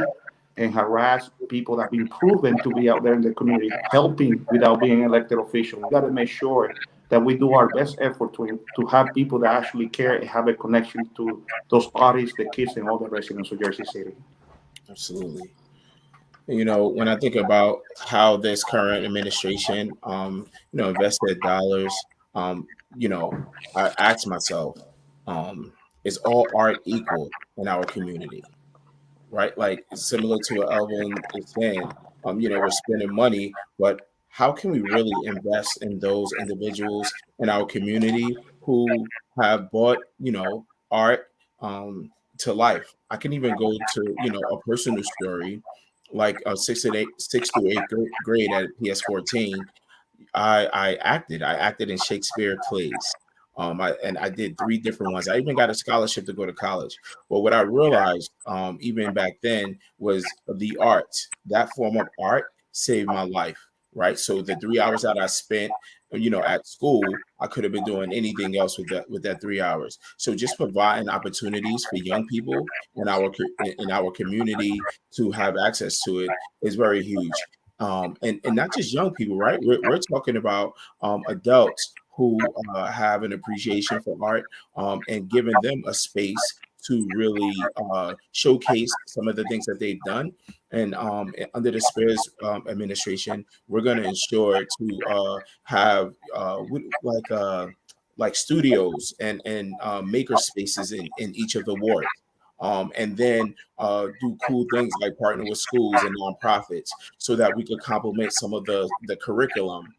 and harass people that have been proven to be out there in the community helping without being elected official. We got to make sure that we do our best effort to have people that actually care and have a connection to those artists, the kids, and all the residents of Jersey City. Absolutely. When I think about how this current administration, invested dollars, I ask myself, is all art equal in our community? Right? Like similar to what Elvin is saying, we're spending money, but how can we really invest in those individuals in our community who have bought, art, to life. I can even go to, a personal story, like sixth to eighth grade at PS14. I acted. I acted in Shakespeare plays. I did three different ones. I even got a scholarship to go to college. But what I realized, even back then, was the art. That form of art saved my life. Right. So the 3 hours that I spent, at school, I could have been doing anything else with that 3 hours. So just providing opportunities for young people in our community to have access to it is very huge. And not just young people, right? We're talking about adults who have an appreciation for art, and giving them a space to really showcase some of the things that they've done. And under the Spears administration, we're going to ensure to have like studios and maker spaces in each of the wards. And then do cool things like partner with schools and nonprofits so that we could complement some of the curriculum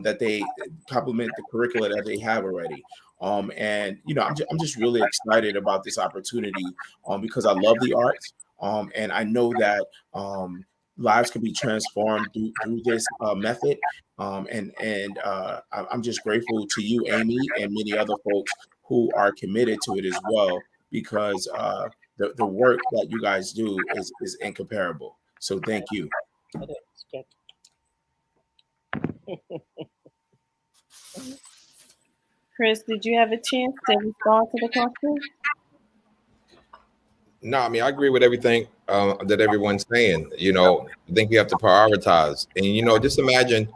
that they complement the curricula that they have already. And I'm just really excited about this opportunity because I love the arts, and I know that lives can be transformed through this method. I'm just grateful to you, Amy, and many other folks who are committed to it as well, because the work that you guys do is incomparable. So thank you. Chris, did you have a chance to respond to the question? No, I mean, I agree with everything that everyone's saying. I think you have to prioritize. And, just imagine,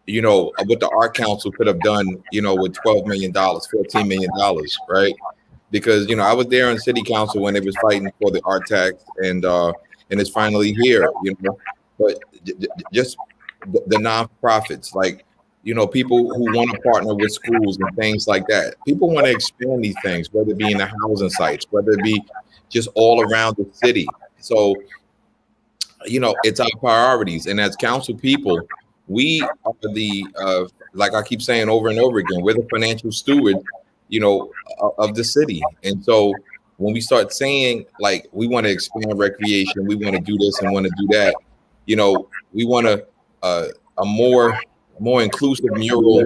what the Art Council could have done, with $12 million, $14 million, right? Because, I was there on City Council when they was fighting for the art tax, and it's finally here, But just the nonprofits, like, people who want to partner with schools and things like that. People want to expand these things, whether it be in the housing sites, whether it be just all around the city. So, it's our priorities. And as council people, we are the, like I keep saying over and over again, we're the financial steward, of the city. And so when we start saying, like, we want to expand recreation, we want to do this and want to do that, we want a more inclusive mural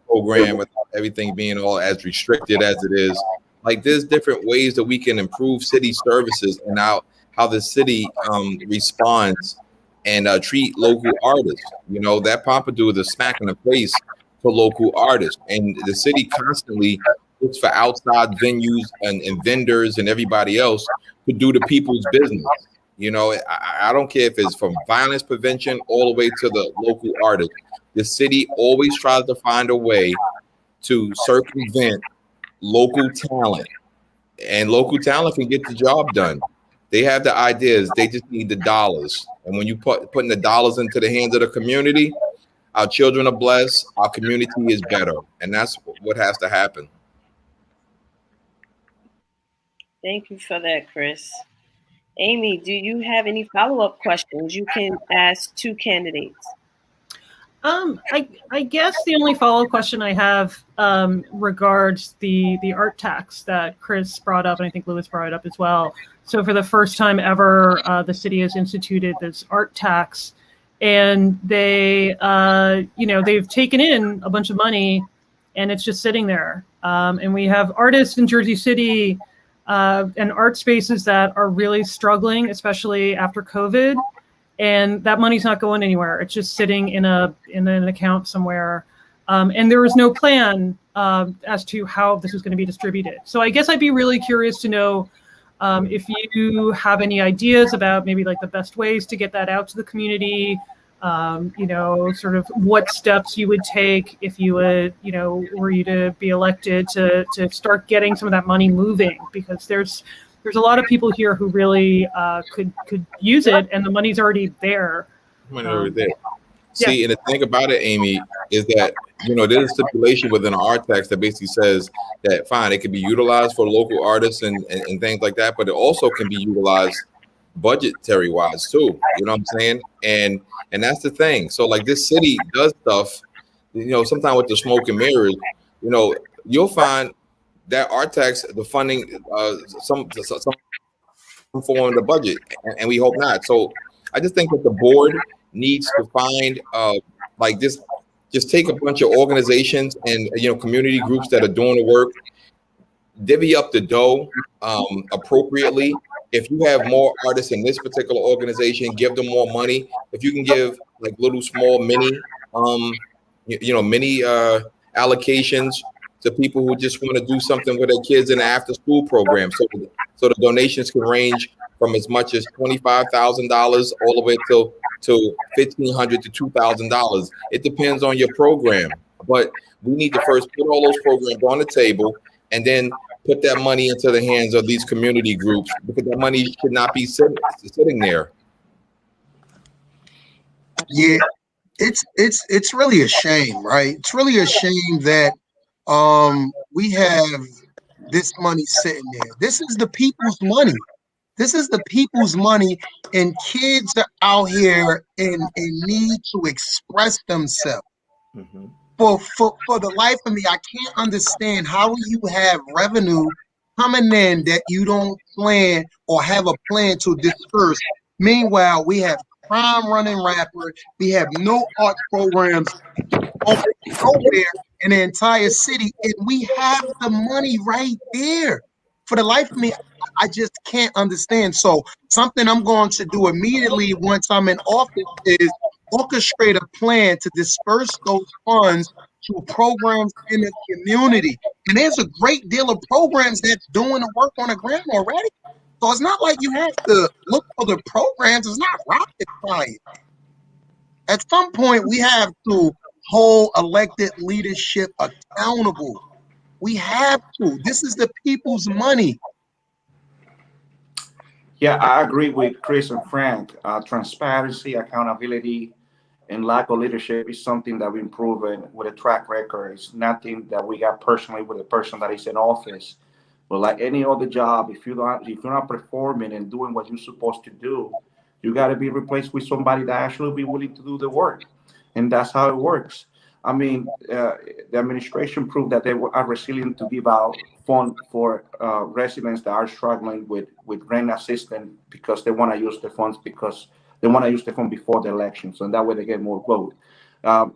program without everything being all as restricted as it is. Like, there's different ways that we can improve city services and how the city responds and treat local artists. That Pompadour is a smack in the face for local artists, and the city constantly looks for outside venues and vendors and everybody else to do the people's business. I don't care if it's from violence prevention all the way to the local artists. The city always tries to find a way to circumvent local talent, and local talent can get the job done. They have the ideas, they just need the dollars. And when you putting the dollars into the hands of the community, our children are blessed, our community is better, and that's what has to happen. Thank you for that, Chris. Amy, do you have any follow-up questions? You can ask two candidates. I guess the only follow-up question I have regards the art tax that Chris brought up, and I think Lewis brought it up as well. So for the first time ever, the city has instituted this art tax, and they've taken in a bunch of money, and it's just sitting there. And we have artists in Jersey City and art spaces that are really struggling, especially after COVID. And that money's not going anywhere. It's just sitting in an account somewhere. And there was no plan as to how this was going to be distributed. So I guess I'd be really curious to know if you have any ideas about maybe like the best ways to get that out to the community, sort of what steps you would take if you would, were you to be elected to start getting some of that money moving, because there's a lot of people here who really could use it, and the money's already there. See, yeah. And the thing about it, Amy, is that there's a stipulation within our art tax that basically says that fine, it can be utilized for local artists and things like that, but it also can be utilized budgetary wise too. You know what I'm saying? And that's the thing. So like this city does stuff, sometimes with the smoke and mirrors. You'll find that art tax, the funding, some fall in the budget, and we hope not. So I just think that the board needs to find like this, just take a bunch of organizations and community groups that are doing the work, divvy up the dough appropriately. If you have more artists in this particular organization, give them more money. If you can give like little small mini mini allocations to people who just want to do something with their kids in the after school program, so the donations can range from as much as $25,000 all the way to $1,500 to $2,000. It depends on your program, but we need to first put all those programs on the table and then put that money into the hands of these community groups, because that money should not be sitting there. Yeah, it's really a shame, right? It's really a shame that we have this money sitting there. This is the people's money. This is the people's money, and kids are out here in need to express themselves. Mm-hmm. For the life of me, I can't understand how you have revenue coming in that you don't plan or have a plan to disperse. Meanwhile, we have crime running rapid. We have no art programs nowhere in the entire city, and we have the money right there. For the life of me, I just can't understand. So something I'm going to do immediately once I'm in office is orchestrate a plan to disperse those funds to programs in the community. And there's a great deal of programs that's doing the work on the ground already. So it's not like you have to look for the programs. It's not rocket science. At some point, we have to hold elected leadership accountable. We have to. This is the people's money. Yeah, I agree with Chris and Frank. Transparency, accountability, and lack of leadership is something that we've proven with a track record. It's nothing that we got personally with the person that is in office. But like any other job, if you're not performing and doing what you're supposed to do, you got to be replaced with somebody that actually be willing to do the work, and that's how it works. I mean, the administration proved that are resilient to give out fund for residents that are struggling with rent assistance, because they want to use the funds, because they want to use the fund before the elections, and that way they get more vote. Um,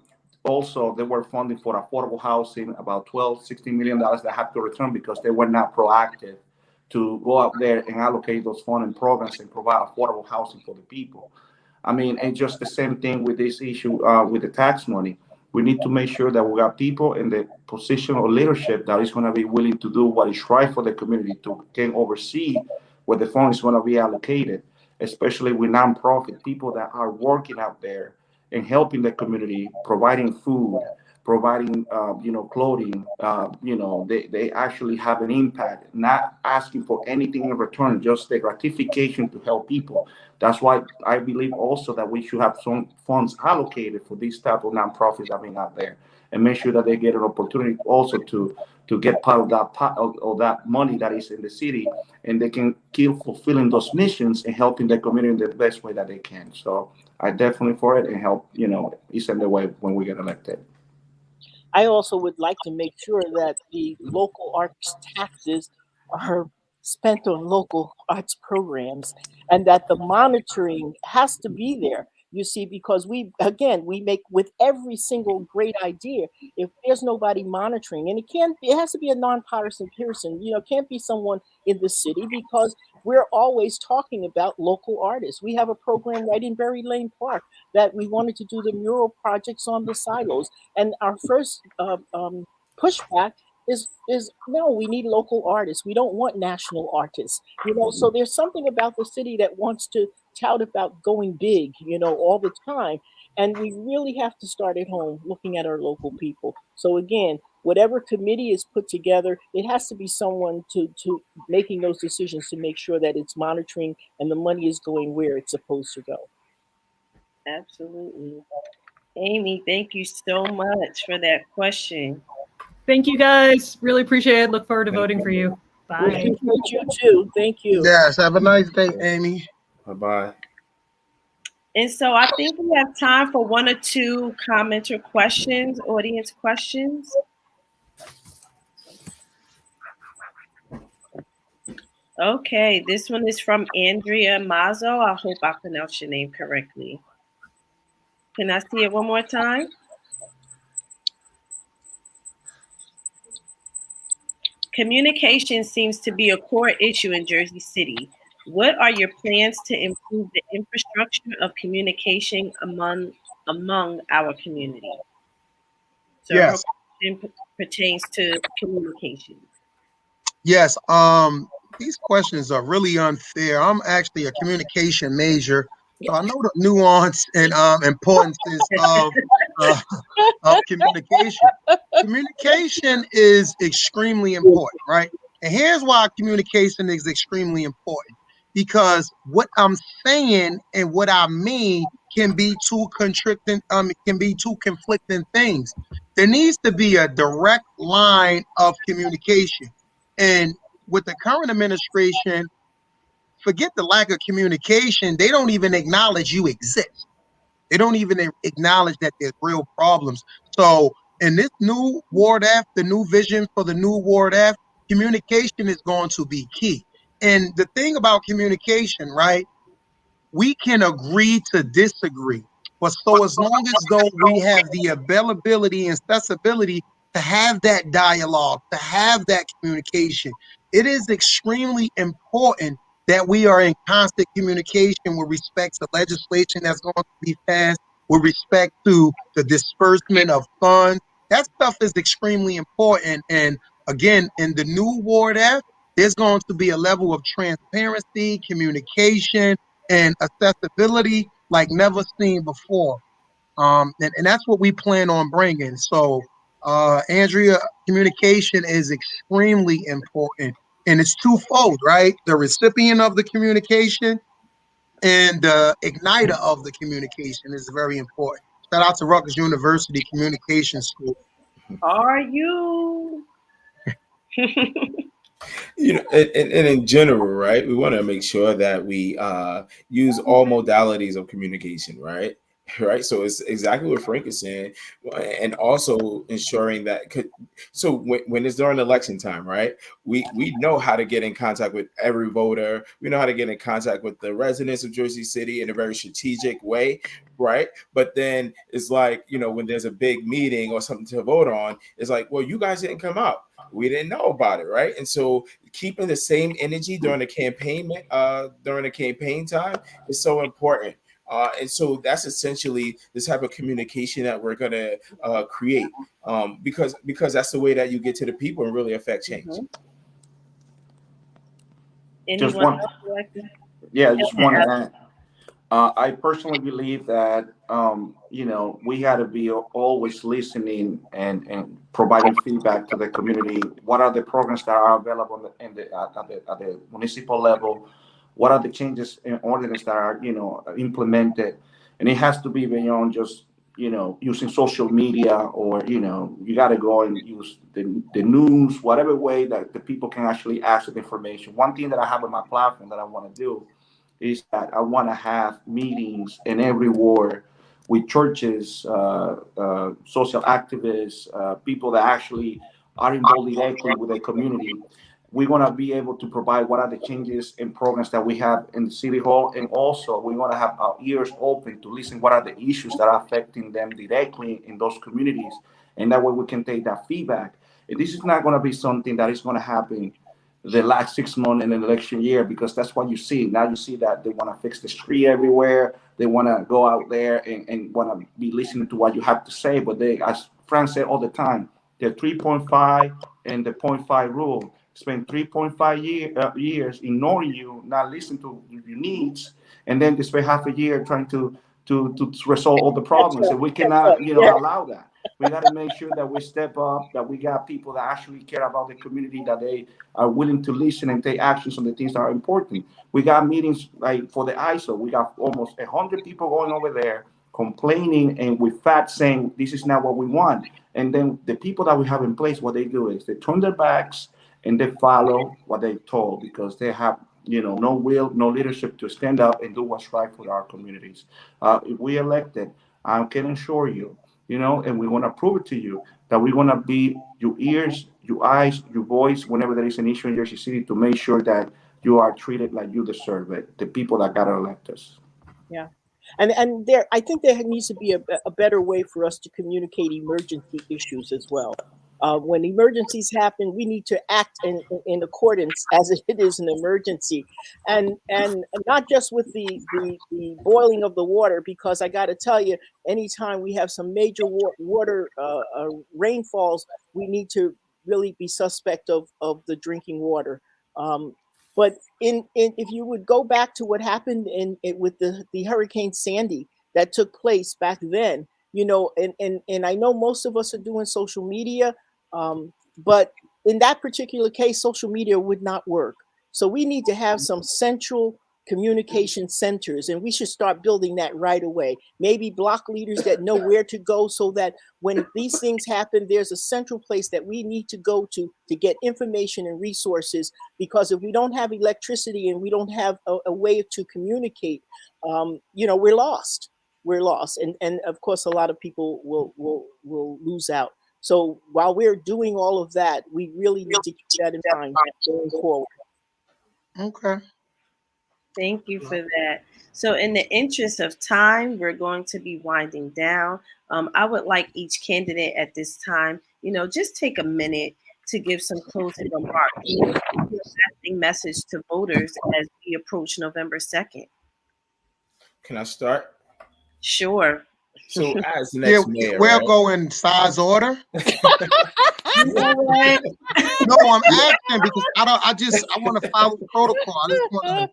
Also, they were funding for affordable housing, about $16 million that have to return because they were not proactive to go out there and allocate those funds and programs and provide affordable housing for the people. I mean, and just the same thing with this issue with the tax money. We need to make sure that we got people in the position of leadership that is going to be willing to do what is right for the community, to can oversee where the fund is going to be allocated, especially with nonprofit people that are working out there and helping the community, providing food, providing clothing. They actually have an impact, not asking for anything in return, just the gratification to help people. That's why I believe also that we should have some funds allocated for these type of nonprofits that are out there, and make sure that they get an opportunity also to get part of that of that money that is in the city, and they can keep fulfilling those missions and helping the community in the best way that they can. So I definitely for it, and help is in the way when we get elected. I also would like to make sure that the local arts taxes are spent on local arts programs, and that the monitoring has to be there. You see, because we make with every single great idea, if there's nobody monitoring, and it has to be a nonpartisan person, it can't be someone in the city, because we're always talking about local artists. We have a program right in Berry Lane Park that we wanted to do the mural projects on the silos. And our first pushback is no, we need local artists. We don't want national artists. So there's something about the city that wants to tout about going big, all the time. And we really have to start at home, looking at our local people. So again, whatever committee is put together, it has to be someone to making those decisions to make sure that it's monitoring and the money is going where it's supposed to go. Absolutely. Amy, thank you so much for that question. Thank you guys. Really appreciate it. Look forward to voting for you. Bye. We appreciate you too. Thank you. Yes, have a nice day, Amy. Bye-bye. And so I think we have time for one or two commenter questions, audience questions. Okay, this one is from Andrea Mazzo. I hope I pronounced your name correctly. Can I see it one more time? Communication seems to be a core issue in Jersey City. What are your plans to improve the infrastructure of communication among our community? So her Yes, question pertains to communication. yes. These questions are really unfair. I'm actually a communication major, so I know the nuance and importances uh, of communication. Communication is extremely important, right? And here's why communication is extremely important. Because what I'm saying and what I mean can be two conflicting things. There needs to be a direct line of communication. And with the current administration, forget the lack of communication. They don't even acknowledge you exist. They don't even acknowledge that there's real problems. So in this new Ward F, the new vision for the new Ward F, communication is going to be key. And the thing about communication, right? We can agree to disagree. But so as long as though we have the availability and accessibility to have that dialogue, to have that communication, it is extremely important that we are in constant communication with respect to legislation that's going to be passed, with respect to the disbursement of funds. That stuff is extremely important. And again, in the new Ward F, there's going to be a level of transparency, communication, and accessibility like never seen before. And that's what we plan on bringing. So, Andrea, communication is extremely important, and it's twofold, right? The recipient of the communication and the igniter of the communication is very important. Shout out to Rutgers University Communication School. Are you? And in general, right, we want to make sure that we use all modalities of communication, right? Right. So it's exactly what Frank is saying, and also ensuring that. So when it's during election time, right, we know how to get in contact with every voter. We know how to get in contact with the residents of Jersey City in a very strategic way, right? But then it's like, when there's a big meeting or something to vote on, it's like, well, you guys didn't come out, we didn't know about it, right? And so keeping the same energy during the campaign time is so important. And so that's essentially the type of communication that we're going to create, because that's the way that you get to the people and really affect change. Just Anyone one, else would like to? yeah, just want to add. I personally believe that we got to be always listening and providing feedback to the community. What are the programs that are available at the municipal level? What are the changes in ordinance that are implemented? And it has to be beyond just using social media, or you got to go and use the news, whatever way that the people can actually access information. One thing that I have on my platform that I want to do is that I want to have meetings in every ward with churches, social activists, people that actually are involved directly with the community. We want to be able to provide what are the changes and programs that we have in the city hall, and also we want to have our ears open to listen what are the issues that are affecting them directly in those communities, and that way we can take that feedback. And this is not going to be something that is going to happen the last 6 months in an election year, because that's what you see. Now you see that they want to fix the street everywhere. They want to go out there and want to be listening to what you have to say. But they, as Frank said all the time, the 3.5 and the point 0.5 rule spend 3.5 years ignoring you, not listening to your needs, and then they spend half a year trying to resolve all the problems. And we cannot, allow that. We got to make sure that we step up, that we got people that actually care about the community, that they are willing to listen and take actions on the things that are important. We got meetings like for the ISO. We got almost 100 people going over there complaining and with facts saying this is not what we want. And then the people that we have in place, what they do is they turn their backs and they follow what they're told, because they have no will, no leadership to stand up and do what's right for our communities. If we elected, I can assure you, and we want to prove it to you that we're going to be your ears, your eyes, your voice whenever there is an issue in Jersey City, to make sure that you are treated like you deserve it. The people that got elect us. Yeah. And there, I think there needs to be a better way for us to communicate emergency issues as well. When emergencies happen, we need to act in accordance as it is an emergency, and not just with the boiling of the water. Because I got to tell you, anytime we have some major water rainfalls, we need to really be suspect of the drinking water. But if you would go back to what happened with the Hurricane Sandy that took place back then, and I know most of us are doing social media, but in that particular case, social media would not work. So we need to have some central communication centers, and we should start building that right away. Maybe block leaders that know where to go, so that when these things happen, there's a central place that we need to go to get information and resources. Because if we don't have electricity and we don't have a way to communicate, we're lost. We're lost, and of course, a lot of people will lose out. So while we're doing all of that, we really need to keep that in mind going forward. Okay. Thank you for that. So, in the interest of time, we're going to be winding down. I would like each candidate at this time, just take a minute to give some closing remarks, a lasting message to voters as we approach November 2nd. Can I start? Sure. So, as the next mayor, we'll right? go in size order. You know what? No, I'm asking because I want to follow the protocol. I just want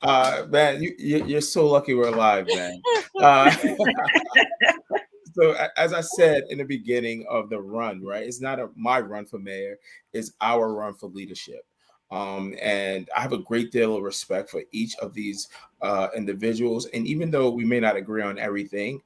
to. Man, you're so lucky we're alive, man. So as I said in the beginning of the run, right? It's not my run for mayor; it's our run for leadership. And I have a great deal of respect for each of these individuals. And even though we may not agree on everything,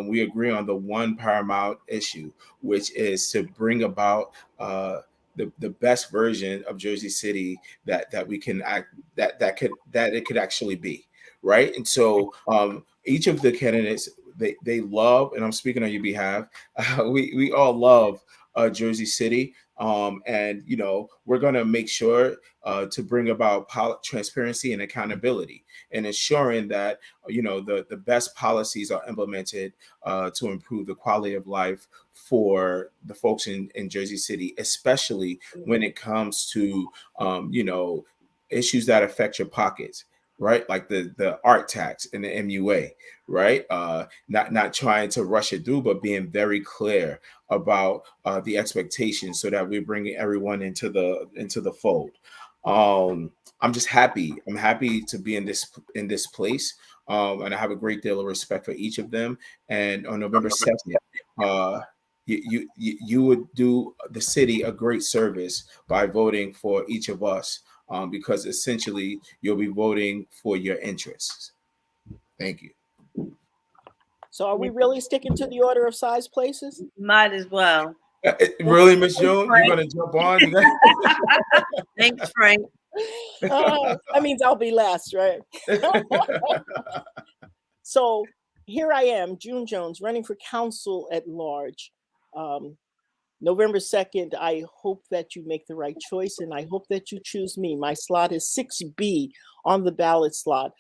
we agree on the one paramount issue, which is to bring about the best version of Jersey City that we can act that it could actually be, right? And so each of the candidates, they love, and I'm speaking on your behalf, we all love Jersey City. And we're going to make sure to bring about transparency and accountability, and ensuring that the best policies are implemented to improve the quality of life for the folks in Jersey City, especially when it comes to issues that affect your pockets, right? Like the art tax and the MUA, right? Not trying to rush it through, but being very clear about the expectations, so that we're bringing everyone into the fold. I'm just happy. I'm happy to be in this place, and I have a great deal of respect for each of them. And on November 2nd, you would do the city a great service by voting for each of us, because essentially you'll be voting for your interests. Thank you. So are we really sticking to the order of size places? Might as well. Really, Miss June? You're going to jump on? Thanks, Frank. That means I'll be last, right? So here I am, June Jones, running for council at large. November 2nd, I hope that you make the right choice, and I hope that you choose me. My slot is 6B on the ballot slot.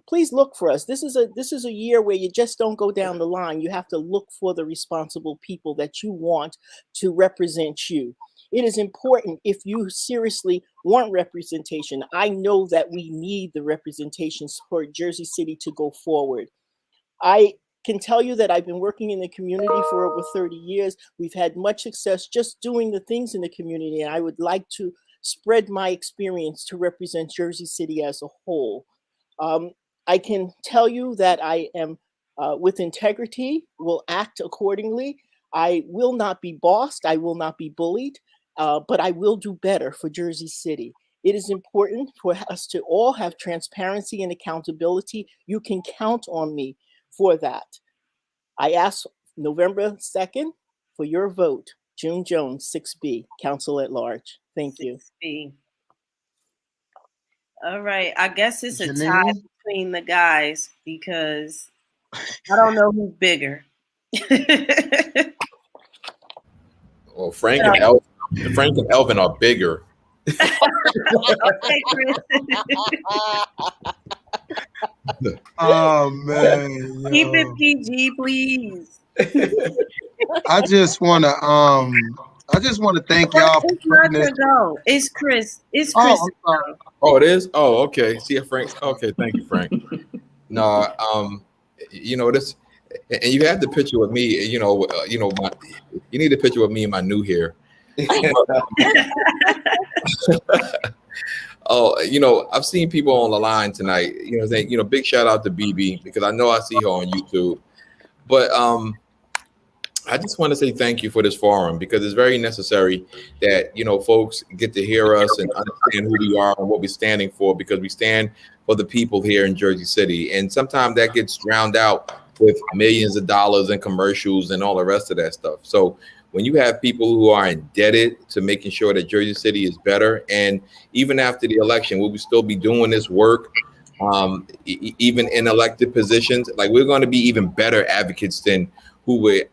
Please look for us. This is a year where you just don't go down the line. You have to look for the responsible people that you want to represent you. It is important, if you seriously want representation. I know that we need the representations for Jersey City to go forward. I can tell you that I've been working in the community for over 30 years. We've had much success just doing the things in the community, and I would like to spread my experience to represent Jersey City as a whole. I can tell you that I am with integrity, will act accordingly. I will not be bossed. I will not be bullied, but I will do better for Jersey City. It is important for us to all have transparency and accountability. You can count on me for that. I ask November 2nd for your vote. June Jones, 6B, Council at Large. Thank you. 6B. All right. I guess it's a tie between the guys, because I don't know who's bigger. Well, Frank and Elvin are bigger. Okay, Chris. Oh man, Keep it yo. PG, please. I just wanna thank But y'all for it's not putting this. your go. It's Chris. It's Oh, Chris' I'm sorry. go. Oh, it is. Oh, okay. See, Frank. Okay, thank you, Frank. No, this, and you have the picture with me. You need a picture with me and my new hair. Oh, I've seen people on the line tonight. Saying, big shout out to BB because I know I see her on YouTube. But I just want to say thank you for this forum because it's very necessary that folks get to hear us and understand who we are and what we're standing for because we stand for the people here in Jersey City. And sometimes that gets drowned out with millions of dollars in commercials and all the rest of that stuff. So when you have people who are indebted to making sure that Jersey City is better, and even after the election, will we still be doing this work? Even in elected positions, like we're going to be even better advocates than who we're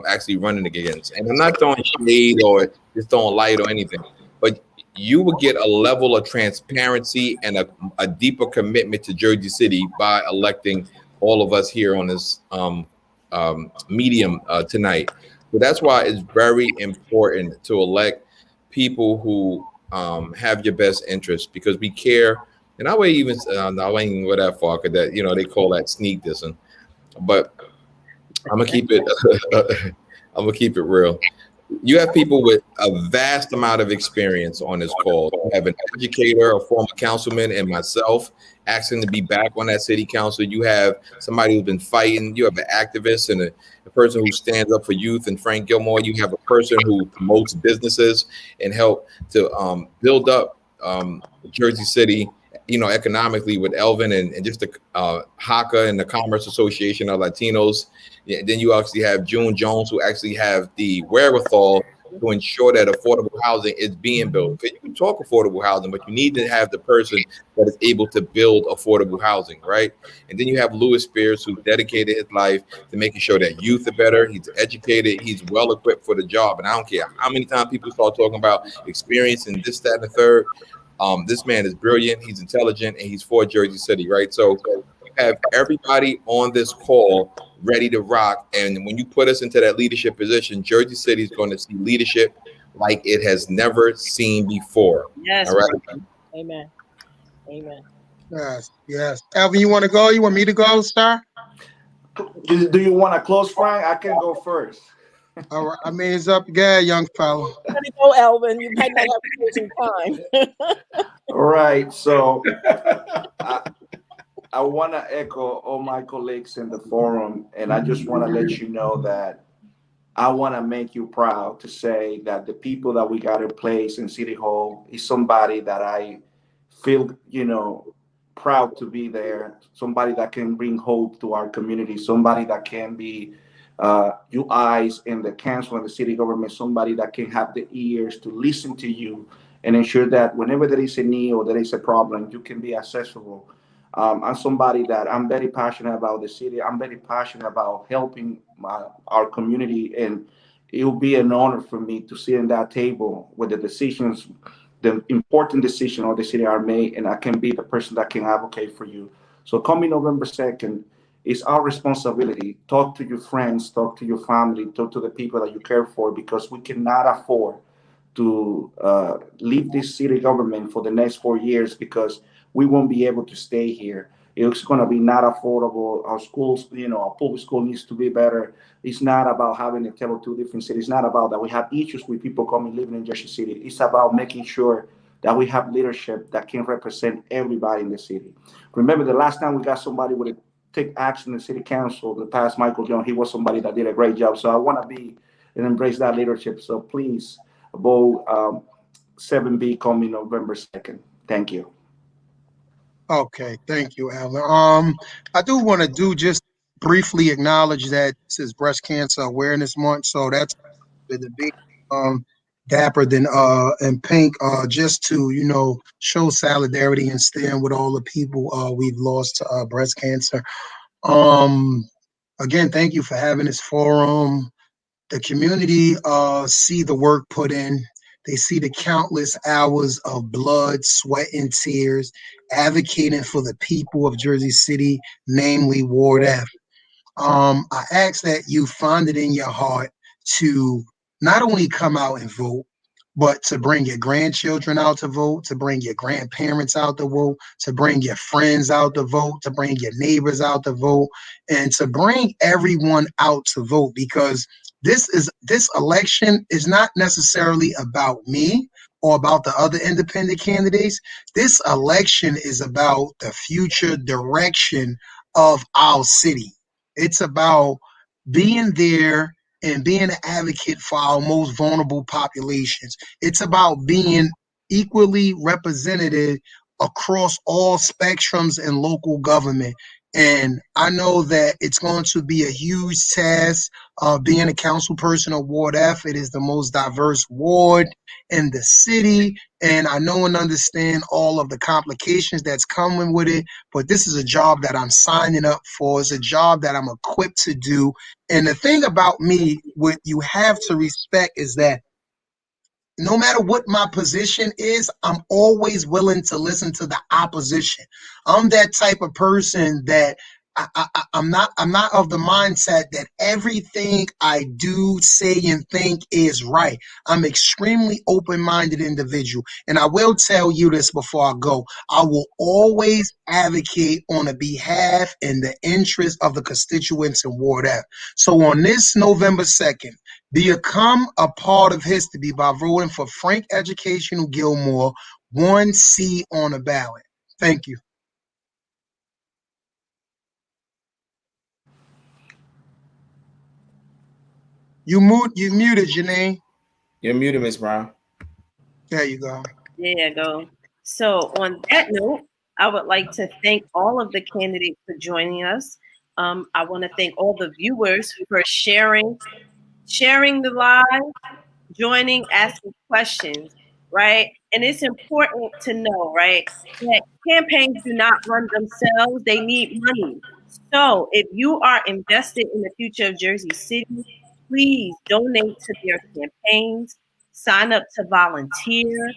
actually running against. And I'm not throwing shade or just throwing light or anything, but you will get a level of transparency and a deeper commitment to Jersey City by electing all of us here on this medium tonight. So that's why it's very important to elect people who have your best interest because we care. And I would even no, I ain't even go that far because that they call that sneak dissing. But I'm gonna keep it. I'm gonna keep it real. You have people with a vast amount of experience on this call. You have an educator, a former councilman, and myself asking to be back on that city council. You have somebody who's been fighting. You have an activist and a person who stands up for youth, and Frank Gilmore. You have a person who promotes businesses and help to build up Jersey City, economically with Elvin and just the HACA and the Commerce Association of Latinos. Yeah, then you actually have June Jones, who actually have the wherewithal to ensure that affordable housing is being built. You can talk affordable housing, but you need to have the person that is able to build affordable housing, right? And then you have Louis Spears, who dedicated his life to making sure that youth are better. He's educated. He's well equipped for the job. And I don't care how many times people start talking about experience and this, that, and the third. This man is brilliant. He's intelligent, and he's for Jersey City, right? So you have everybody on this call ready to rock. And when you put us into that leadership position, Jersey City is going to see leadership like it has never seen before. Yes. All right. Amen. Amen. Yes, yes. Alvin, you want to go? You want me to go, sir? Do you want to close, Frank? I can go first. All right. I mean, it's up. Yeah, young fella. Let it go, Elvin. You might not have closing time. All right. So I want to echo all my colleagues in the forum, and I just want to let you know that I want to make you proud to say that the people that we got in place in City Hall is somebody that I feel, proud to be there, somebody that can bring hope to our community, somebody that can be you eyes in the council and the city government, somebody that can have the ears to listen to you and ensure that whenever there is a need or there is a problem, you can be accessible. I'm somebody that I'm very passionate about the city. I'm very passionate about helping our community, and it will be an honor for me to sit in that table with the important decision of the city are made, and I can be the person that can advocate for you. So coming November 2nd, it's our responsibility. Talk to your friends, talk to your family, talk to the people that you care for, because we cannot afford to leave this city government for the next 4 years because we won't be able to stay here. It's going to be not affordable. Our schools, our public school needs to be better. It's not about having to tell two different cities. It's not about that we have issues with people coming living in Jersey City. It's about making sure that we have leadership that can represent everybody in the city. Remember, the last time we got somebody with a take action in the city council, the past Michael Jones, he was somebody that did a great job. So I want to be and embrace that leadership. So please vote 7B coming November 2nd. Thank you. Okay, thank you, Alvin. I do want to just briefly acknowledge that this is Breast Cancer Awareness Month, so that's the big dapper than and pink just to show solidarity and stand with all the people we've lost to breast cancer. Again, thank you for having this forum. The community see the work put in. They see the countless hours of blood, sweat, and tears advocating for the people of Jersey City, namely Ward F. I ask that you find it in your heart to not only come out and vote, but to bring your grandchildren out to vote, to bring your grandparents out to vote, to bring your friends out to vote, to bring your neighbors out to vote, and to bring everyone out to vote, because this election is not necessarily about me or about the other independent candidates. This election is about the future direction of our city. It's about being there and being an advocate for our most vulnerable populations. It's about being equally representative across all spectrums in local government. And I know that it's going to be a huge task being a council person of Ward F. It is the most diverse ward in the city. And I know and understand all of the complications that's coming with it. But this is a job that I'm signing up for. It's a job that I'm equipped to do. And the thing about me, what you have to respect is that no matter what my position is, I'm always willing to listen to the opposition. I'm that type of person that I'm not of the mindset that everything I do, say, and think is right. I'm extremely open-minded individual. And I will tell you this before I go. I will always advocate on the behalf and the interest of the constituents in Ward F. So on this November 2nd, become a part of history by voting for Frank Educational Gilmore, 1C on the ballot. Thank you. You muted, Janae. You're muted, Ms. Brown. There you go. There you go. So on that note, I would like to thank all of the candidates for joining us. I want to thank all the viewers for sharing the live, joining, asking questions, right? And it's important to know, right, that campaigns do not run themselves. They need money. So if you are invested in the future of Jersey City, please donate to their campaigns, sign up to volunteer.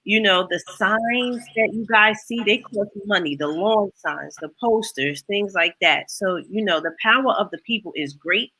You know, the signs that you guys see, they cost money, the lawn signs, the posters, things like that. So, you know, the power of the people is great.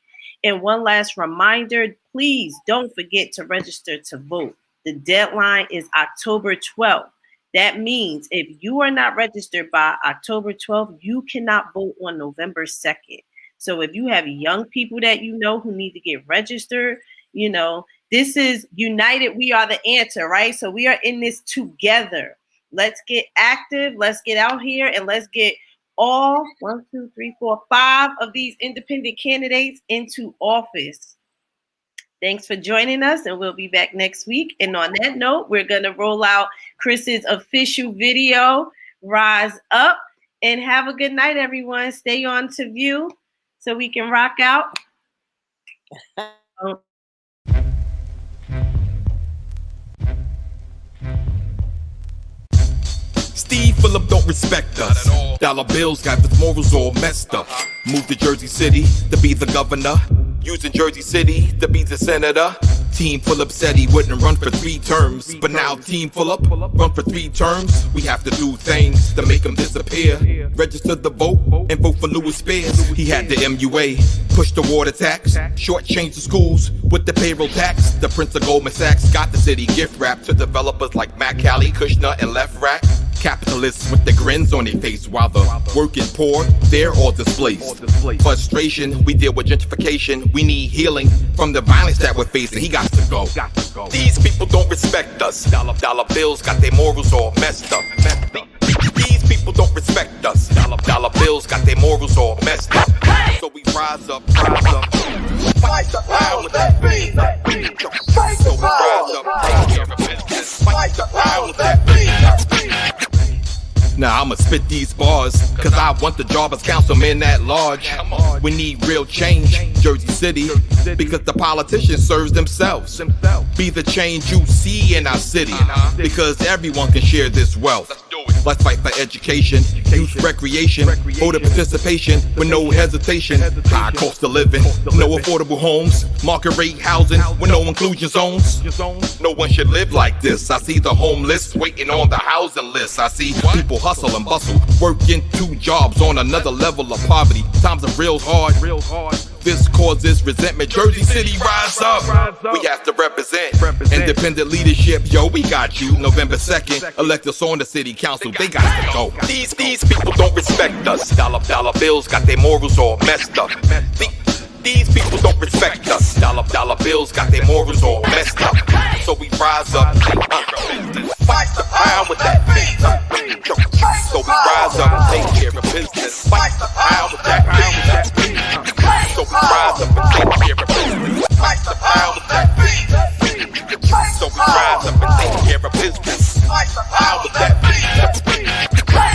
And one last reminder, please don't forget to register to vote. The deadline is October 12th. That means if you are not registered by October 12th, you cannot vote on November 2nd. So if you have young people that you know who need to get registered, you know, this is united. We are the answer, right? So we are in this together. Let's get active. Let's get out here and let's get all 1, 2, 3, 4, 5 of these independent candidates into office. Thanks for joining us, and we'll be back next week. And on that note, we're going to roll out Chris's official video, Rise Up, and have a good night, everyone. Stay on to view so we can rock out. Steve Phillip don't respect us. Dollar bills got his morals all messed up. Moved to Jersey City to be the governor. Using Jersey City to be the senator. Team Phillip said he wouldn't run for 3 terms, but now Team Phillip run for 3 terms. We have to do things to make him disappear. Register the vote and vote for Louis Spears. He had the MUA, push the water tax, shortchange the schools with the payroll tax. The Prince of Goldman Sachs got the city gift wrap to developers like Matt Cali, Kushner, and Left Rack. Capitalists with the grins on their face while the working poor, they're all displaced. Frustration, we deal with gentrification. We need healing from the violence that we're facing. He got to go. These people don't respect us. Dollar bills got their morals all messed up. These people don't respect us. Dollar bills got their morals all messed up. So we rise up. Fight the power that be. So we rise up. Take care of business. Fight the power that be. Now I'ma spit these bars, cause I want the job as councilman at large. We need real change, Jersey City, because the politicians serve themselves. Be the change you see in our city, because everyone can share this wealth. Let's fight for education, youth recreation, voter participation with no hesitation. High cost of living, no affordable homes, market rate housing with no inclusion zones. No one should live like this. I see the homeless waiting on the housing list. I see people hustle and bustle, working 2 jobs on another level of poverty. Times are real hard. This causes resentment. Jersey City, rise up. We have to represent independent leadership. Yo, we got you. November 2nd, elect us on the city council. They got to go. These people don't respect us. Dollar bills got their morals all messed up. These people don't respect us. Dollar bills got their morals all messed up. So we rise up. Fight the power with that. So we rise up and take care of business. Fight the power with that.